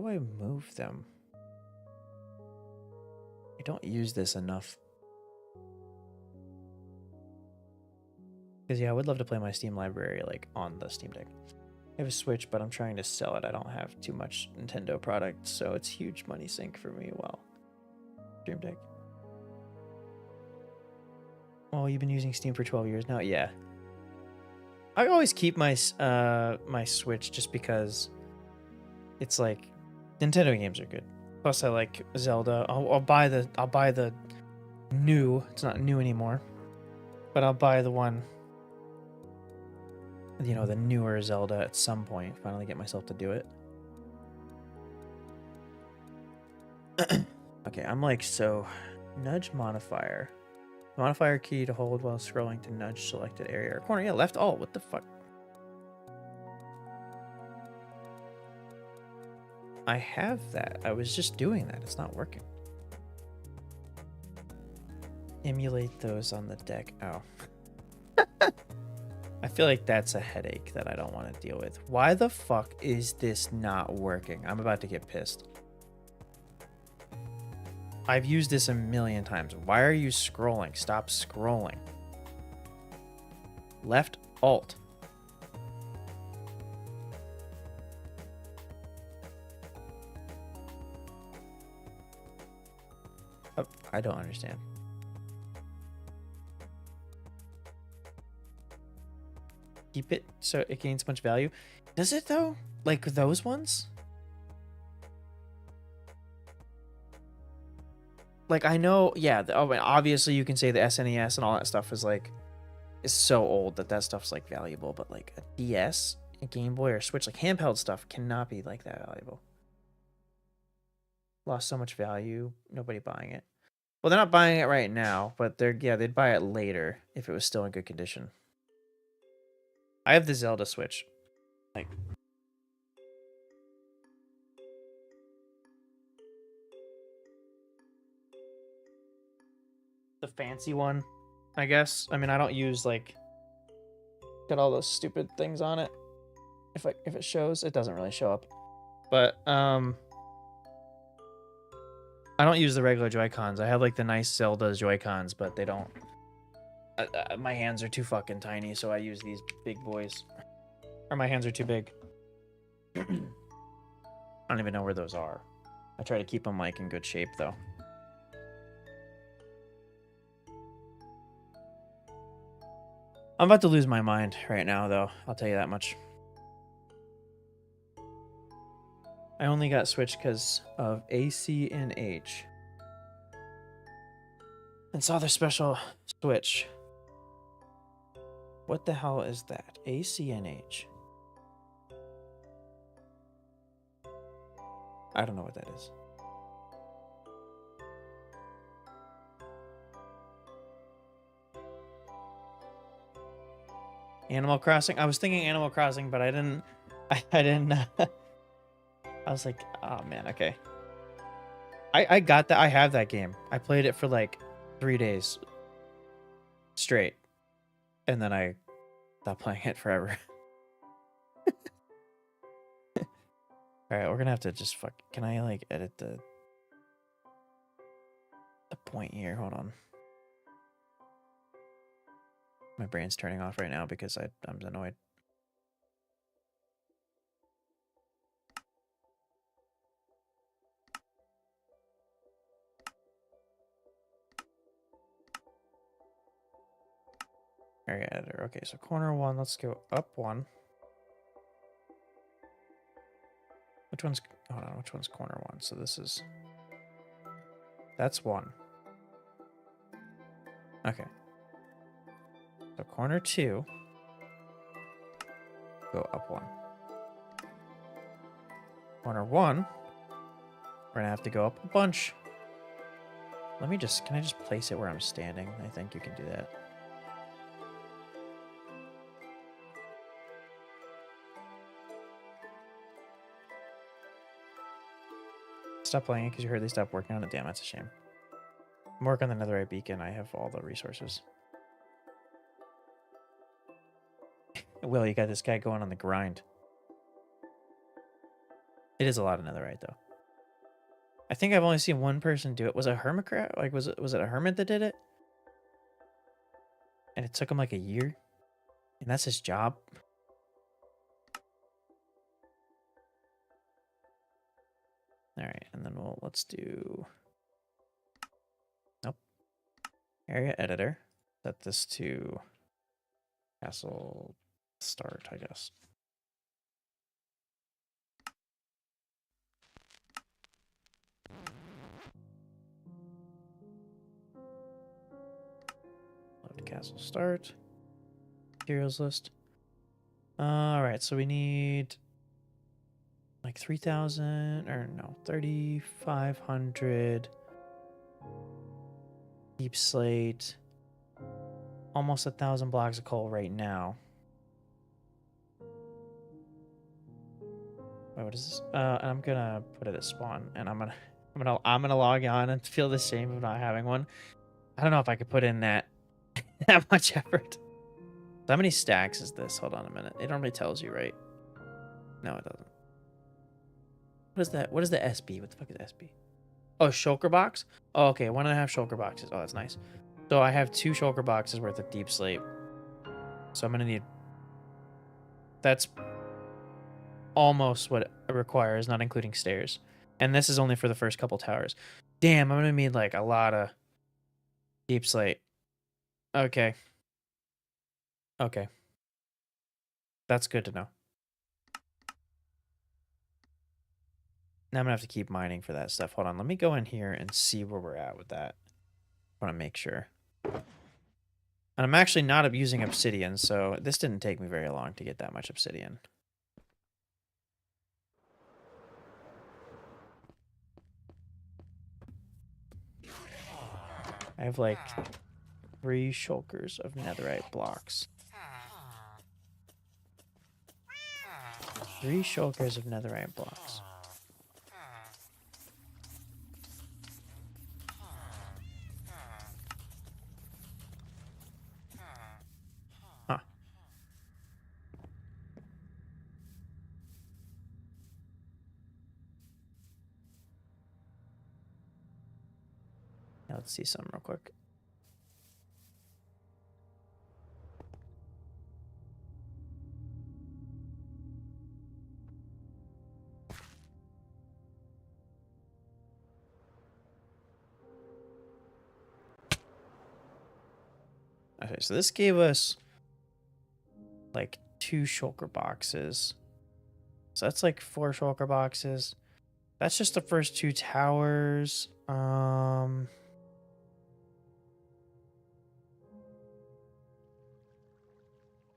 do I move them? I don't use this enough. Because, yeah, I would love to play my Steam library, like, on the Steam Deck. I have a Switch, but I'm trying to sell it. I don't have too much Nintendo product, so it's huge money sink for me. Well, Stream Deck. Oh, you've been using Steam for 12 years now? Yeah. I always keep my my Switch just because it's like Nintendo games are good. Plus, I like Zelda. I'll buy the new. It's not new anymore, but I'll buy the one. You know, the newer Zelda at some point. Finally, get myself to do it. Okay, I'm like so. Nudge modifier. Modifier key to hold while scrolling to nudge selected area or corner. Yeah, left alt. What the fuck? I have that. I was just doing that. It's not working. Emulate those on the deck. Oh. I feel like that's a headache that I don't want to deal with. Why the fuck is this not working? I'm about to get pissed. I've used this a million times. Why are you scrolling? Stop scrolling. Left Alt. Oh, I don't understand. Keep it so it gains much value. Does it though? Like those ones? Like I know, yeah. Obviously you can say the SNES and all that stuff is like is so old that that stuff's like valuable, but like a DS, a Game Boy, or Switch, like handheld stuff cannot be like that valuable. Lost so much value. Nobody buying it. Well, they're not buying it right now, but they'd buy it later if it was still in good condition. I have the Zelda Switch. Like the fancy one, I guess. I mean, I don't use like got all those stupid things on it. If it shows, it doesn't really show up. But I don't use the regular Joy-Cons. I have like the nice Zelda Joy-Cons, but they don't. My hands are too fucking tiny, so I use these big boys. Or my hands are too big. I don't even know where those are. I try to keep them like in good shape though. I'm about to lose my mind right now though. I'll tell you that much. I only got Switch because of AC and H. And saw the special Switch. What the hell is that? ACNH. I don't know what that is. Animal Crossing? I was thinking Animal Crossing, but I didn't... I didn't... I was like, oh man, okay. I got that. I have that game. I played it for like 3 days straight. And then I stopped playing it forever. Alright, we're gonna have to just fuck... Can I like edit the point here? Hold on. My brain's turning off right now because I'm annoyed. Area editor. Okay, so corner one, let's go up one. Which one's, hold on, which one's corner one? So this is, that's one. Okay. So corner two, go up one. Corner one, we're gonna have to go up a bunch. Let me just, can I just place it where I'm standing? I think you can do that. Stop playing it because you heard they stopped working on it. Damn, that's a shame. I'm working on the Netherite beacon. I have all the resources. Will, you got this guy going on the grind. It is a lot of Netherite though. I think I've only seen one person do it. Was it a hermit crab? Like was it a hermit that did it? And it took him like a year? And that's his job? Alright, and then let's do... Nope. Area editor. Set this to castle start, I guess. Load castle start. Materials list. Alright, so we need like 3,000 or no, 3,500 deep slate. Almost 1,000 blocks of coal right now. Wait, what is this? And I'm gonna put it as spawn, and I'm gonna log on and feel the shame of not having one. I don't know if I could put in that that much effort. So how many stacks is this? Hold on a minute. It normally tells you, right? No, it doesn't. What is that? What is the SB? What the fuck is SB? Oh, shulker box? Oh, okay. 1.5 shulker boxes. Oh, that's nice. So I have 2 shulker boxes worth of deep slate. So I'm gonna need... That's almost what it requires, not including stairs. And this is only for the first couple towers. Damn, I'm gonna need like a lot of deep slate. Okay. Okay. That's good to know. Now I'm gonna have to keep mining for that stuff. Hold on, let me go in here and see where we're at with that. I want to make sure. And I'm actually not using obsidian, so this didn't take me very long to get that much obsidian. I have like 3 shulkers of netherite blocks. 3 shulkers of netherite blocks. Huh. Now let's see something real quick. Okay, so this gave us like 2 shulker boxes. So that's like 4 shulker boxes. That's just the first 2 towers.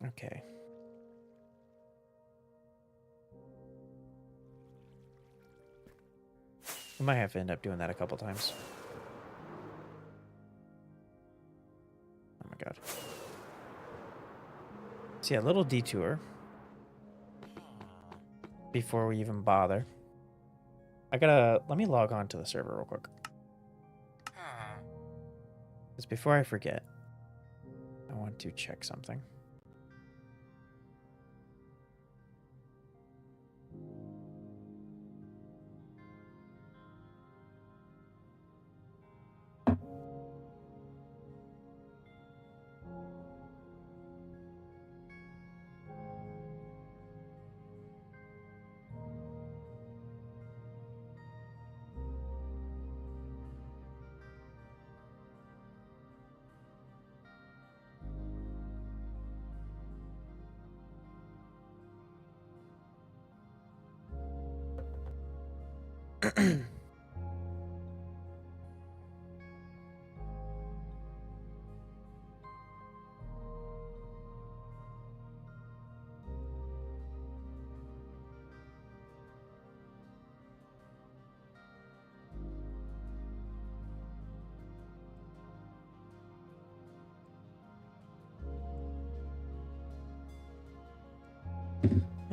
Okay. We might have to end up doing that a couple times. Oh my god. So yeah, a little detour before we even bother. Let me log on to the server real quick. Because before I forget, I want to check something.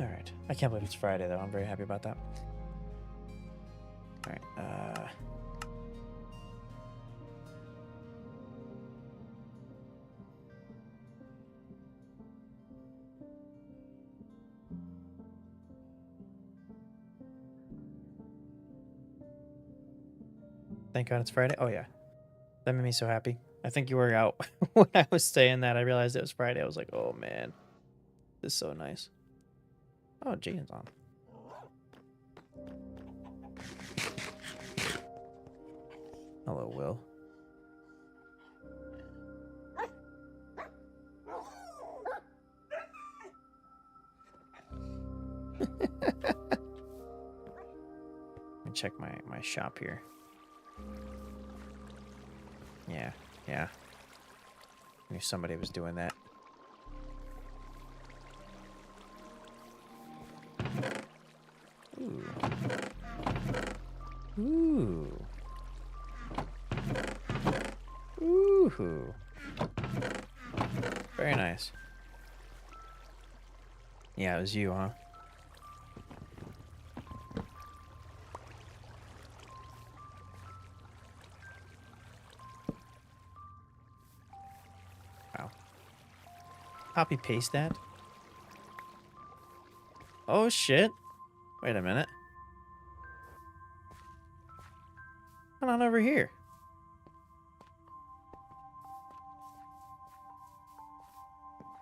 All right. I can't believe it's Friday, though. I'm very happy about that. All right. Thank God it's Friday. Oh, yeah. That made me so happy. I think you were out when I was saying that. I realized it was Friday. I was like, oh, man. This is so nice. Oh, Jaden's on. Hello, Will. Let me check my shop here. Yeah. I knew somebody was doing that. Ooh. Very nice. Yeah, it was you, huh? Copy paste that. Oh shit. Wait a minute. Come on over here.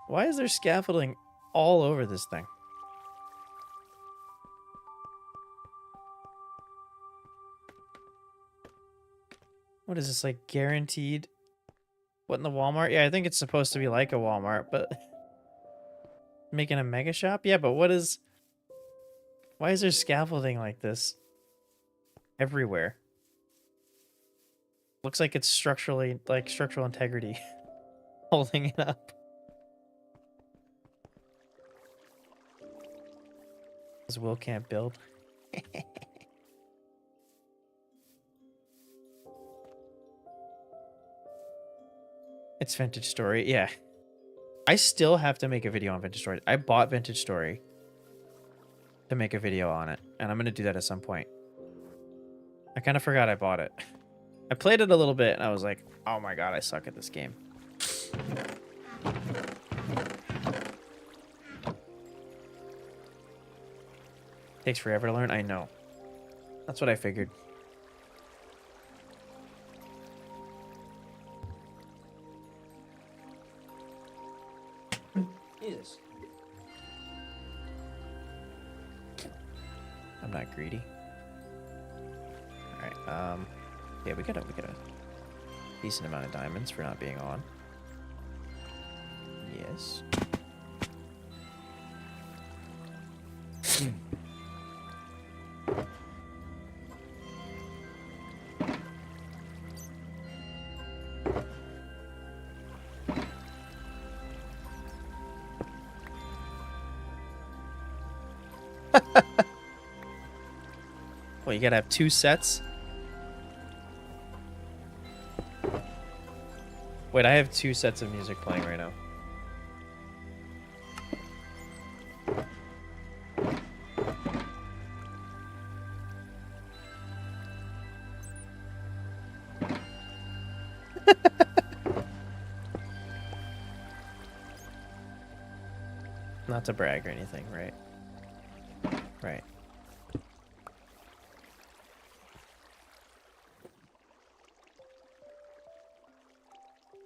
Why is there scaffolding all over this thing? What is this, like, guaranteed? What, in the Walmart? Yeah, I think it's supposed to be like a Walmart, but... Making a mega shop? Yeah, but what is... Why is there scaffolding like this? Everywhere. Looks like it's structurally, like, structural integrity. Holding it up. Because Will can't build. It's Vintage Story, yeah. I still have to make a video on Vintage Story. I bought Vintage Story to make a video on it, and I'm going to do that at some point. I kind of forgot I bought it. I played it a little bit, and I was like, oh my god, I suck at this game. Takes forever to learn? I know. That's what I figured. Jesus. I'm not greedy. Alright, yeah, we got a decent amount of diamonds for not being on. Yes. Well, you gotta have 2 sets. Wait, I have 2 sets of music playing right now. Not to brag or anything, right? Right.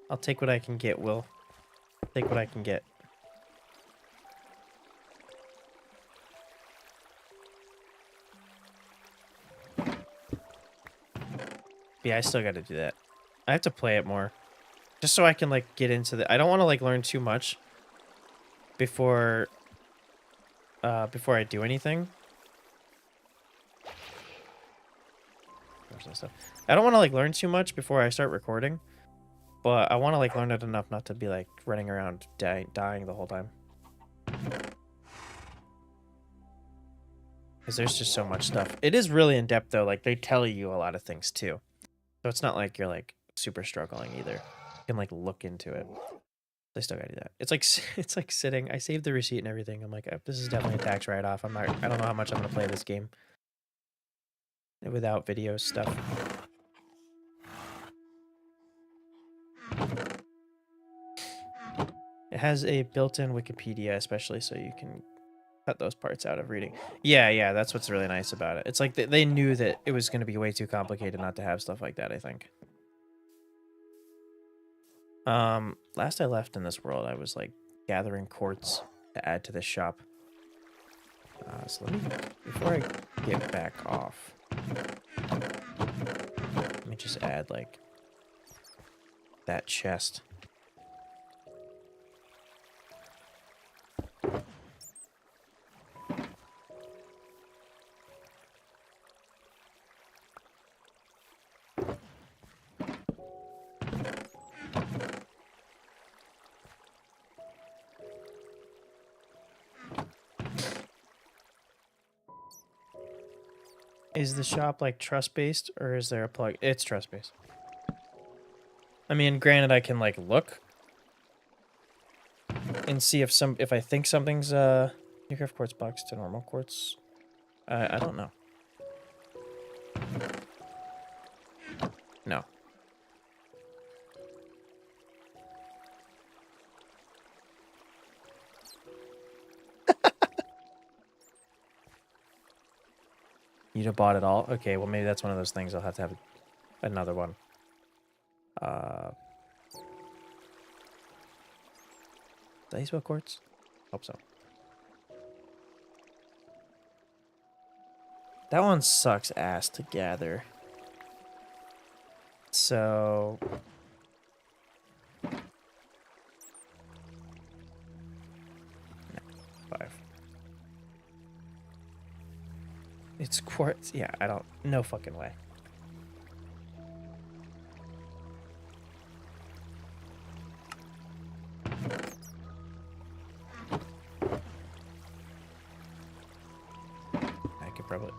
I'll take what I can get, Will. Take what I can get. Yeah, I still gotta do that. I have to play it more. Just so I can, like, get into the... I don't want to, like, learn too much before I do anything. Where's that stuff? I don't want to, like, learn too much before I start recording. But I want to, like, learn it enough not to be, like, running around dying the whole time. Because there's just so much stuff. It is really in-depth, though. Like, they tell you a lot of things, too. So it's not like you're, like, super struggling, either. You can, like, look into it. I still gotta do that. It's like sitting... I saved the receipt and everything. I'm like, this is definitely a tax write-off. I don't know how much I'm gonna play this game without video stuff. It has a built-in Wikipedia, especially, so you can cut those parts out of reading. Yeah, that's what's really nice about it. It's like they knew that it was going to be way too complicated not to have stuff like that, I think. Last I left in this world, I was, like, gathering quartz to add to this shop. So let me... Before I get back off, let me just add, like, that chest. Is the shop, like, trust-based, or is there a plug? It's trust-based. I mean, granted, I can, like, look and see if I think something's, Nuclear quartz box to normal quartz. I don't know. No. You'd have bought it all? Okay, well maybe that's one of those things I'll have to have another one. Did I spell quartz? Hope so. That one sucks ass to gather. So... 5. It's quartz? Yeah, I don't... No fucking way. I could probably...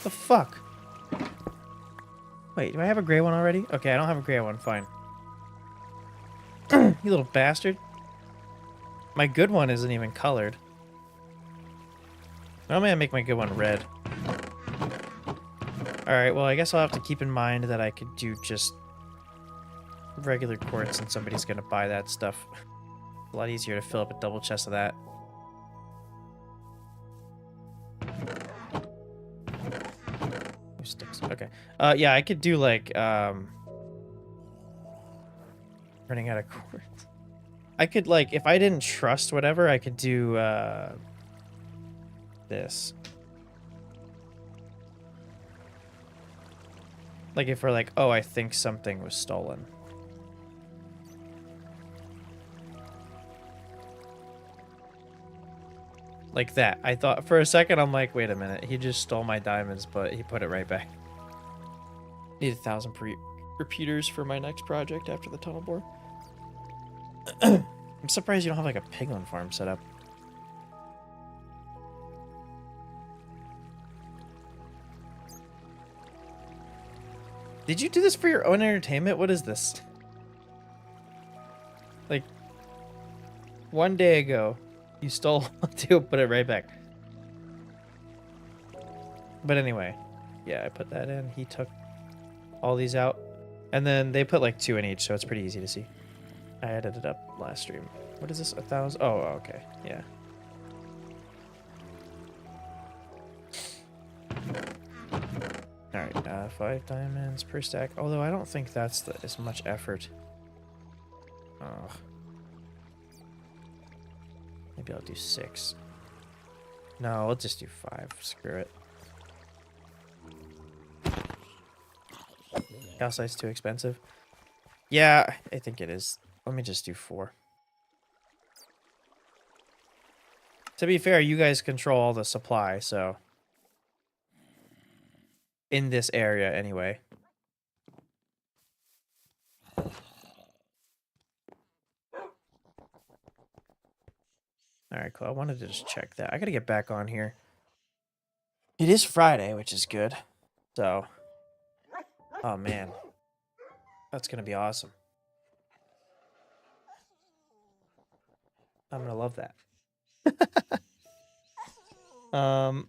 The fuck? Wait, do I have a gray one already? Okay, I don't have a gray one. Fine. You little bastard. My good one isn't even colored. Normally I make my good one red. Alright, well I guess I'll have to keep in mind that I could do just regular quartz and somebody's gonna buy that stuff. A lot easier to fill up a double chest of that. Sticks. Okay. Yeah, I could do like running out of quartz. I could like if I didn't trust whatever, I could do this. Like if we're like, oh, I think something was stolen. Like that. I thought for a second, I'm like, wait a minute. He just stole my diamonds, but he put it right back. Need 1,000 repeaters for my next project after the tunnel bore. I'm surprised you don't have like a piglin farm set up. Did you do this for your own entertainment? What is this? Like, one day ago, you stole to put it right back. But anyway, yeah, I put that in. He took all these out. And then they put like 2 in each, so it's pretty easy to see. I added it up last stream. What is this? 1,000? Oh, okay. Yeah. Alright, 5 diamonds per stack. Although I don't think that's as much effort. Oh. Maybe I'll do 6. No, I'll just do 5. Screw it. Calcite's too expensive. Yeah, I think it is. Let me just do 4. To be fair, you guys control all the supply, so... In this area, anyway. Alright, cool. I wanted to just check that. I gotta get back on here. It is Friday, which is good. So... Oh, man. That's gonna be awesome. I'm gonna love that. Well,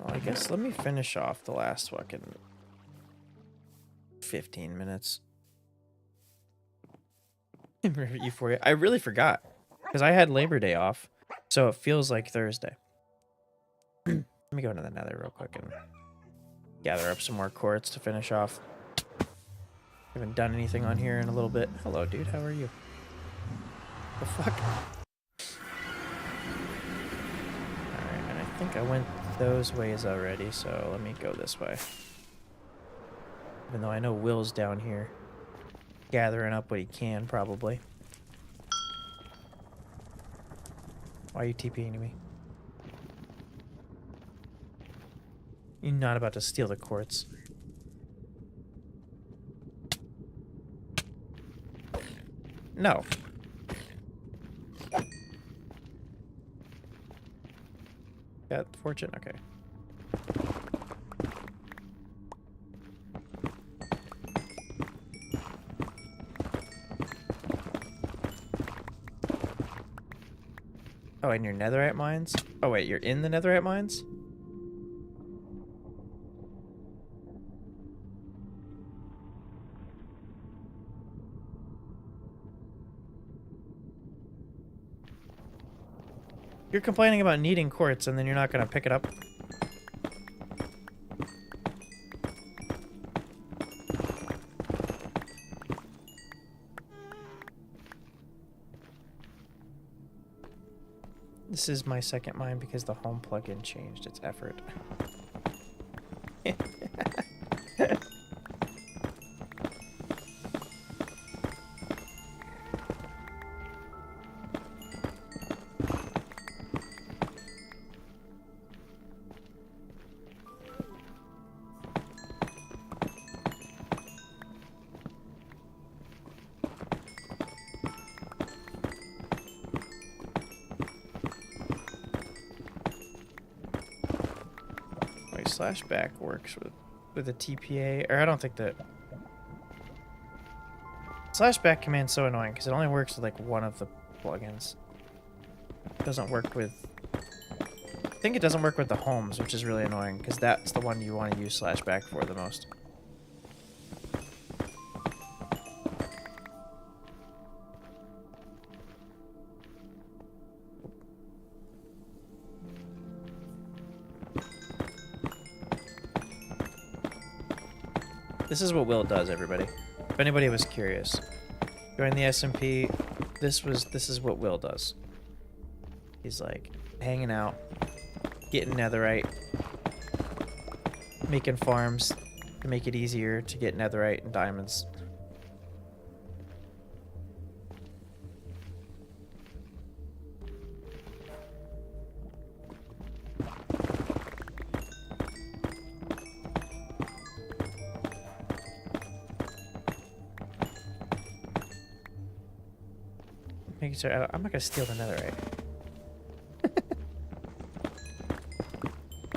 I guess let me finish off the last fucking 15 minutes. Euphoria. I really forgot because I had Labor Day off, so it feels like Thursday. Let me go into the Nether real quick and gather up some more quartz to finish off. Haven't done anything on here in a little bit. Hello, dude. How are you? The fuck? Alright, and I think I went those ways already, so let me go this way. Even though I know Will's down here gathering up what he can, probably. Why are you TPing me? You're not about to steal the quartz. No. Got fortune? Okay. Oh, and your netherite mines? Oh, wait, you're in the netherite mines? You're complaining about needing quartz and then you're not gonna pick it up. This is my second mine because the home plugin changed its effort. Slashback works with a TPA, or I don't think that slashback command's so annoying because it only works with like one of the plugins. It doesn't work with. I think it doesn't work with the homes, which is really annoying because that's the one you want to use slashback for the most. This is what Will does, everybody. If anybody was curious, join the SMP. This is what Will does. He's like hanging out, getting netherite, making farms to make it easier to get netherite and diamonds. Making sure I'm not gonna steal the netherite.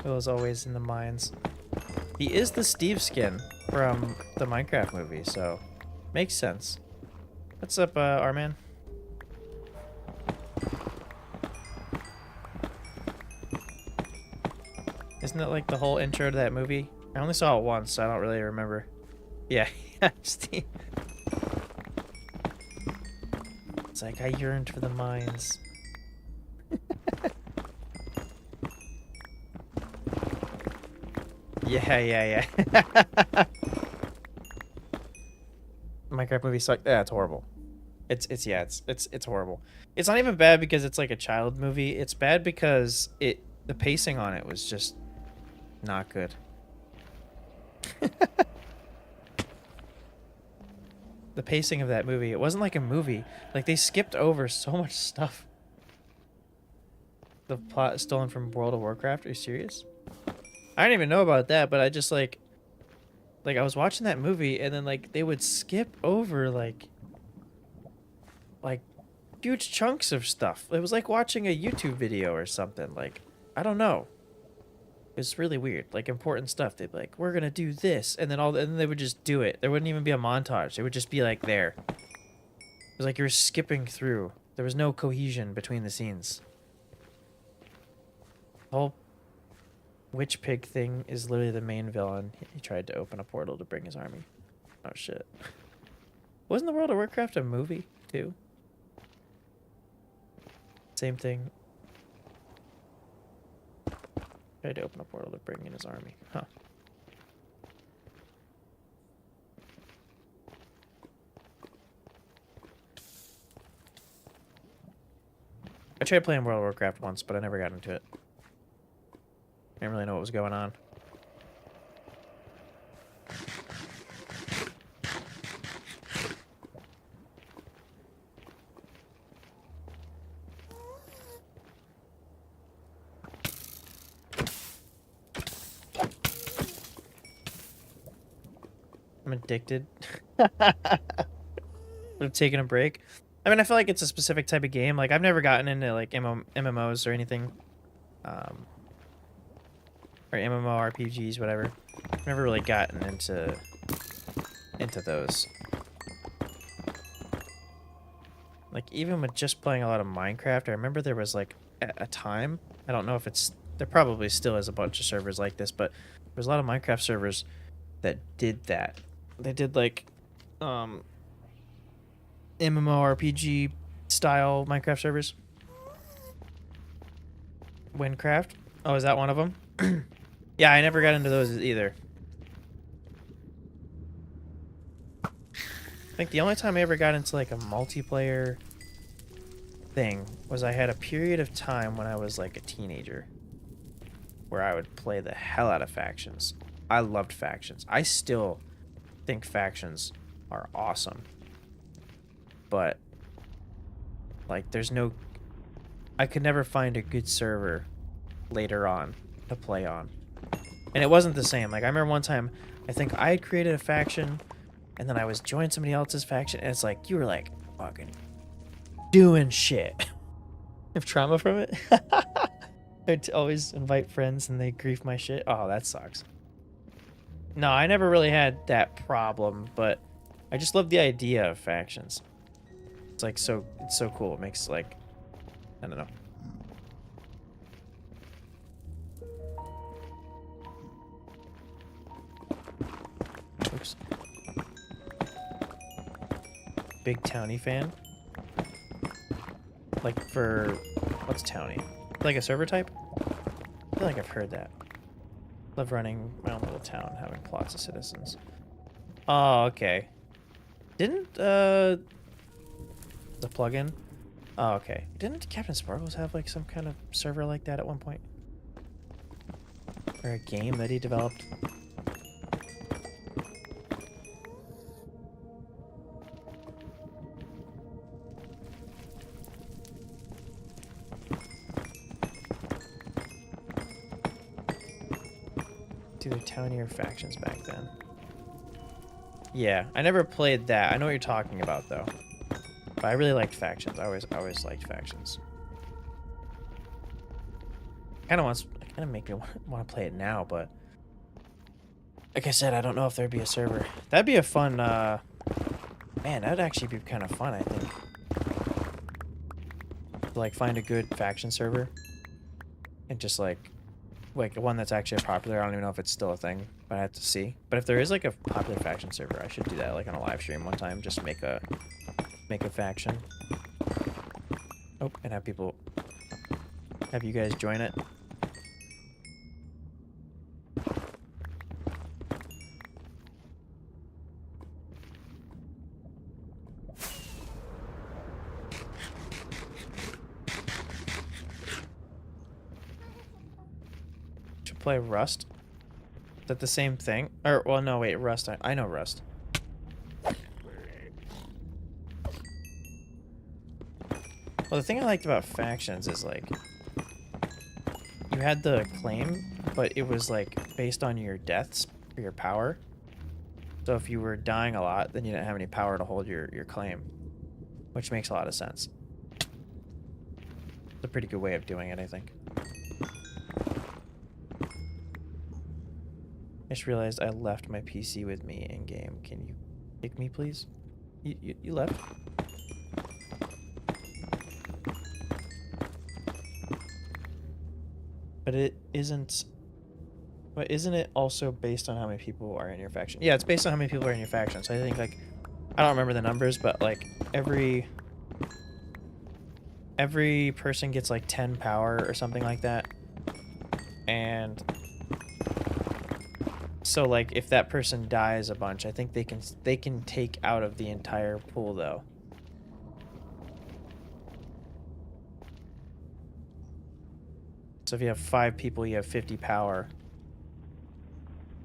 Will's always in the mines. He is the Steve skin from the Minecraft movie, so makes sense. What's up, R-Man? Isn't it like the whole intro to that movie? I only saw it once, so I don't really remember. Yeah, Steve. It's like I yearned for the mines. Yeah. Minecraft movie sucked. Yeah, it's horrible. It's horrible. It's not even bad because it's like a child movie. It's bad because the pacing on it was just not good. The pacing of that movie, it wasn't like a movie. Like they skipped over so much stuff. The plot is stolen from World of Warcraft. Are you serious? I didn't even know about that, but I just like I was watching that movie and then like they would skip over like huge chunks of stuff. It was like watching a YouTube video or something. Like, I don't know. It's really weird. Like important stuff. They'd be like, "We're gonna do this," and then they would just do it. There wouldn't even be a montage. It would just be like there. It was like you were skipping through. There was no cohesion between the scenes. The whole witch pig thing is literally the main villain. He tried to open a portal to bring his army. Oh shit. Wasn't the World of Warcraft a movie too? Same thing. Tried to open a portal to bring in his army. Huh. I tried playing World of Warcraft once, but I never got into it. I didn't really know what was going on. I'm addicted. I'm taking a break. I mean, I feel like it's a specific type of game. Like, I've never gotten into, like, MMOs or anything. Or MMORPGs, whatever. I've never really gotten into those. Like, even with just playing a lot of Minecraft, I remember there was, like, a time, I don't know if it's, there probably still is a bunch of servers like this, but there's a lot of Minecraft servers that did that. They did, like, MMORPG style Minecraft servers. Windcraft. Oh, is that one of them? Yeah, I never got into those either. I think the only time I ever got into like a multiplayer thing was I had a period of time when I was like a teenager where I would play the hell out of factions. I loved factions. I still think factions are awesome. But like there's no I could never find a good server later on to play on. And it wasn't the same. Like I remember one time I think I had created a faction and then I was joining somebody else's faction and it's like you were like fucking doing shit. I have trauma from it. I'd always invite friends and they grief my shit. Oh, that sucks. No, I never really had that problem, but I just love the idea of factions. It's like it's so cool. It makes like, I don't know. Oops. Big Townie fan. Like for, what's Townie? Like a server type? I feel like I've heard that. Love running my own little town, having plots of citizens. Oh, okay. Didn't, the plugin? Oh, okay. Didn't Captain Sparkles have, like, some kind of server like that at one point? Or a game that he developed? Either townier factions back then. Yeah, I never played that. I know what you're talking about though. But I really liked factions. I always liked factions. Kind of make me want to play it now, but like I said, I don't know if there'd be a server. That'd be a fun. Man, that'd actually be kind of fun. I think. To, like find a good faction server, and just like one that's actually popular. I don't even know if it's still a thing, but I have to see. But if there is like a popular faction server, I should do that like on a live stream one time. Just make a faction. Oh, and have you guys join it. Play Rust? Is that the same thing? Or, well, no, wait, Rust. I know Rust. Well, the thing I liked about factions is, like, you had the claim, but it was, like, based on your deaths or your power. So if you were dying a lot, then you didn't have any power to hold your claim, which makes a lot of sense. It's a pretty good way of doing it, I think. I just realized I left my PC with me in game. Can you kick me, please? You left? But it isn't. But isn't it also based on how many people are in your faction? Yeah, it's based on how many people are in your faction. So I think like, I don't remember the numbers, but like every person gets like 10 power or something like that, and. So like if that person dies a bunch, I think they can take out of the entire pool though. So if you have 5 people, you have 50 power.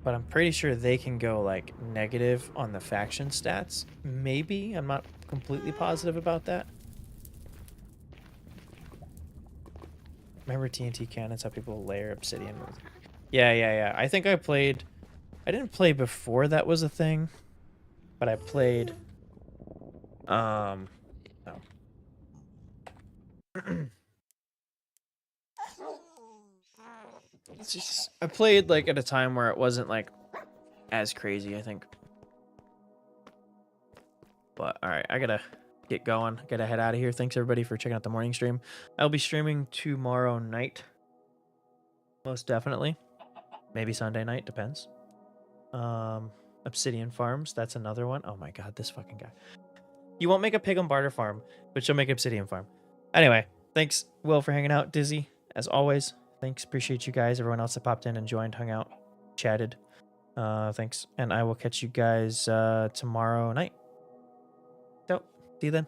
But I'm pretty sure they can go like negative on the faction stats. Maybe, I'm not completely positive about that. Remember TNT cannons, how people layer obsidian with. Yeah. I think I didn't play before that was a thing, but I played, no. I played like at a time where it wasn't like as crazy, I think. But all right, I gotta get going. Gotta head out of here. Thanks everybody for checking out the morning stream. I'll be streaming tomorrow night, most definitely. Maybe Sunday night, depends. Obsidian farms, that's another one. Oh my god, this fucking guy. You won't make a pig on barter farm, but you'll make obsidian farm. Anyway, thanks Will for hanging out. Dizzy, as always. Thanks. Appreciate you guys. Everyone else that popped in and joined, hung out, chatted. Thanks. And I will catch you guys tomorrow night. So, see you then.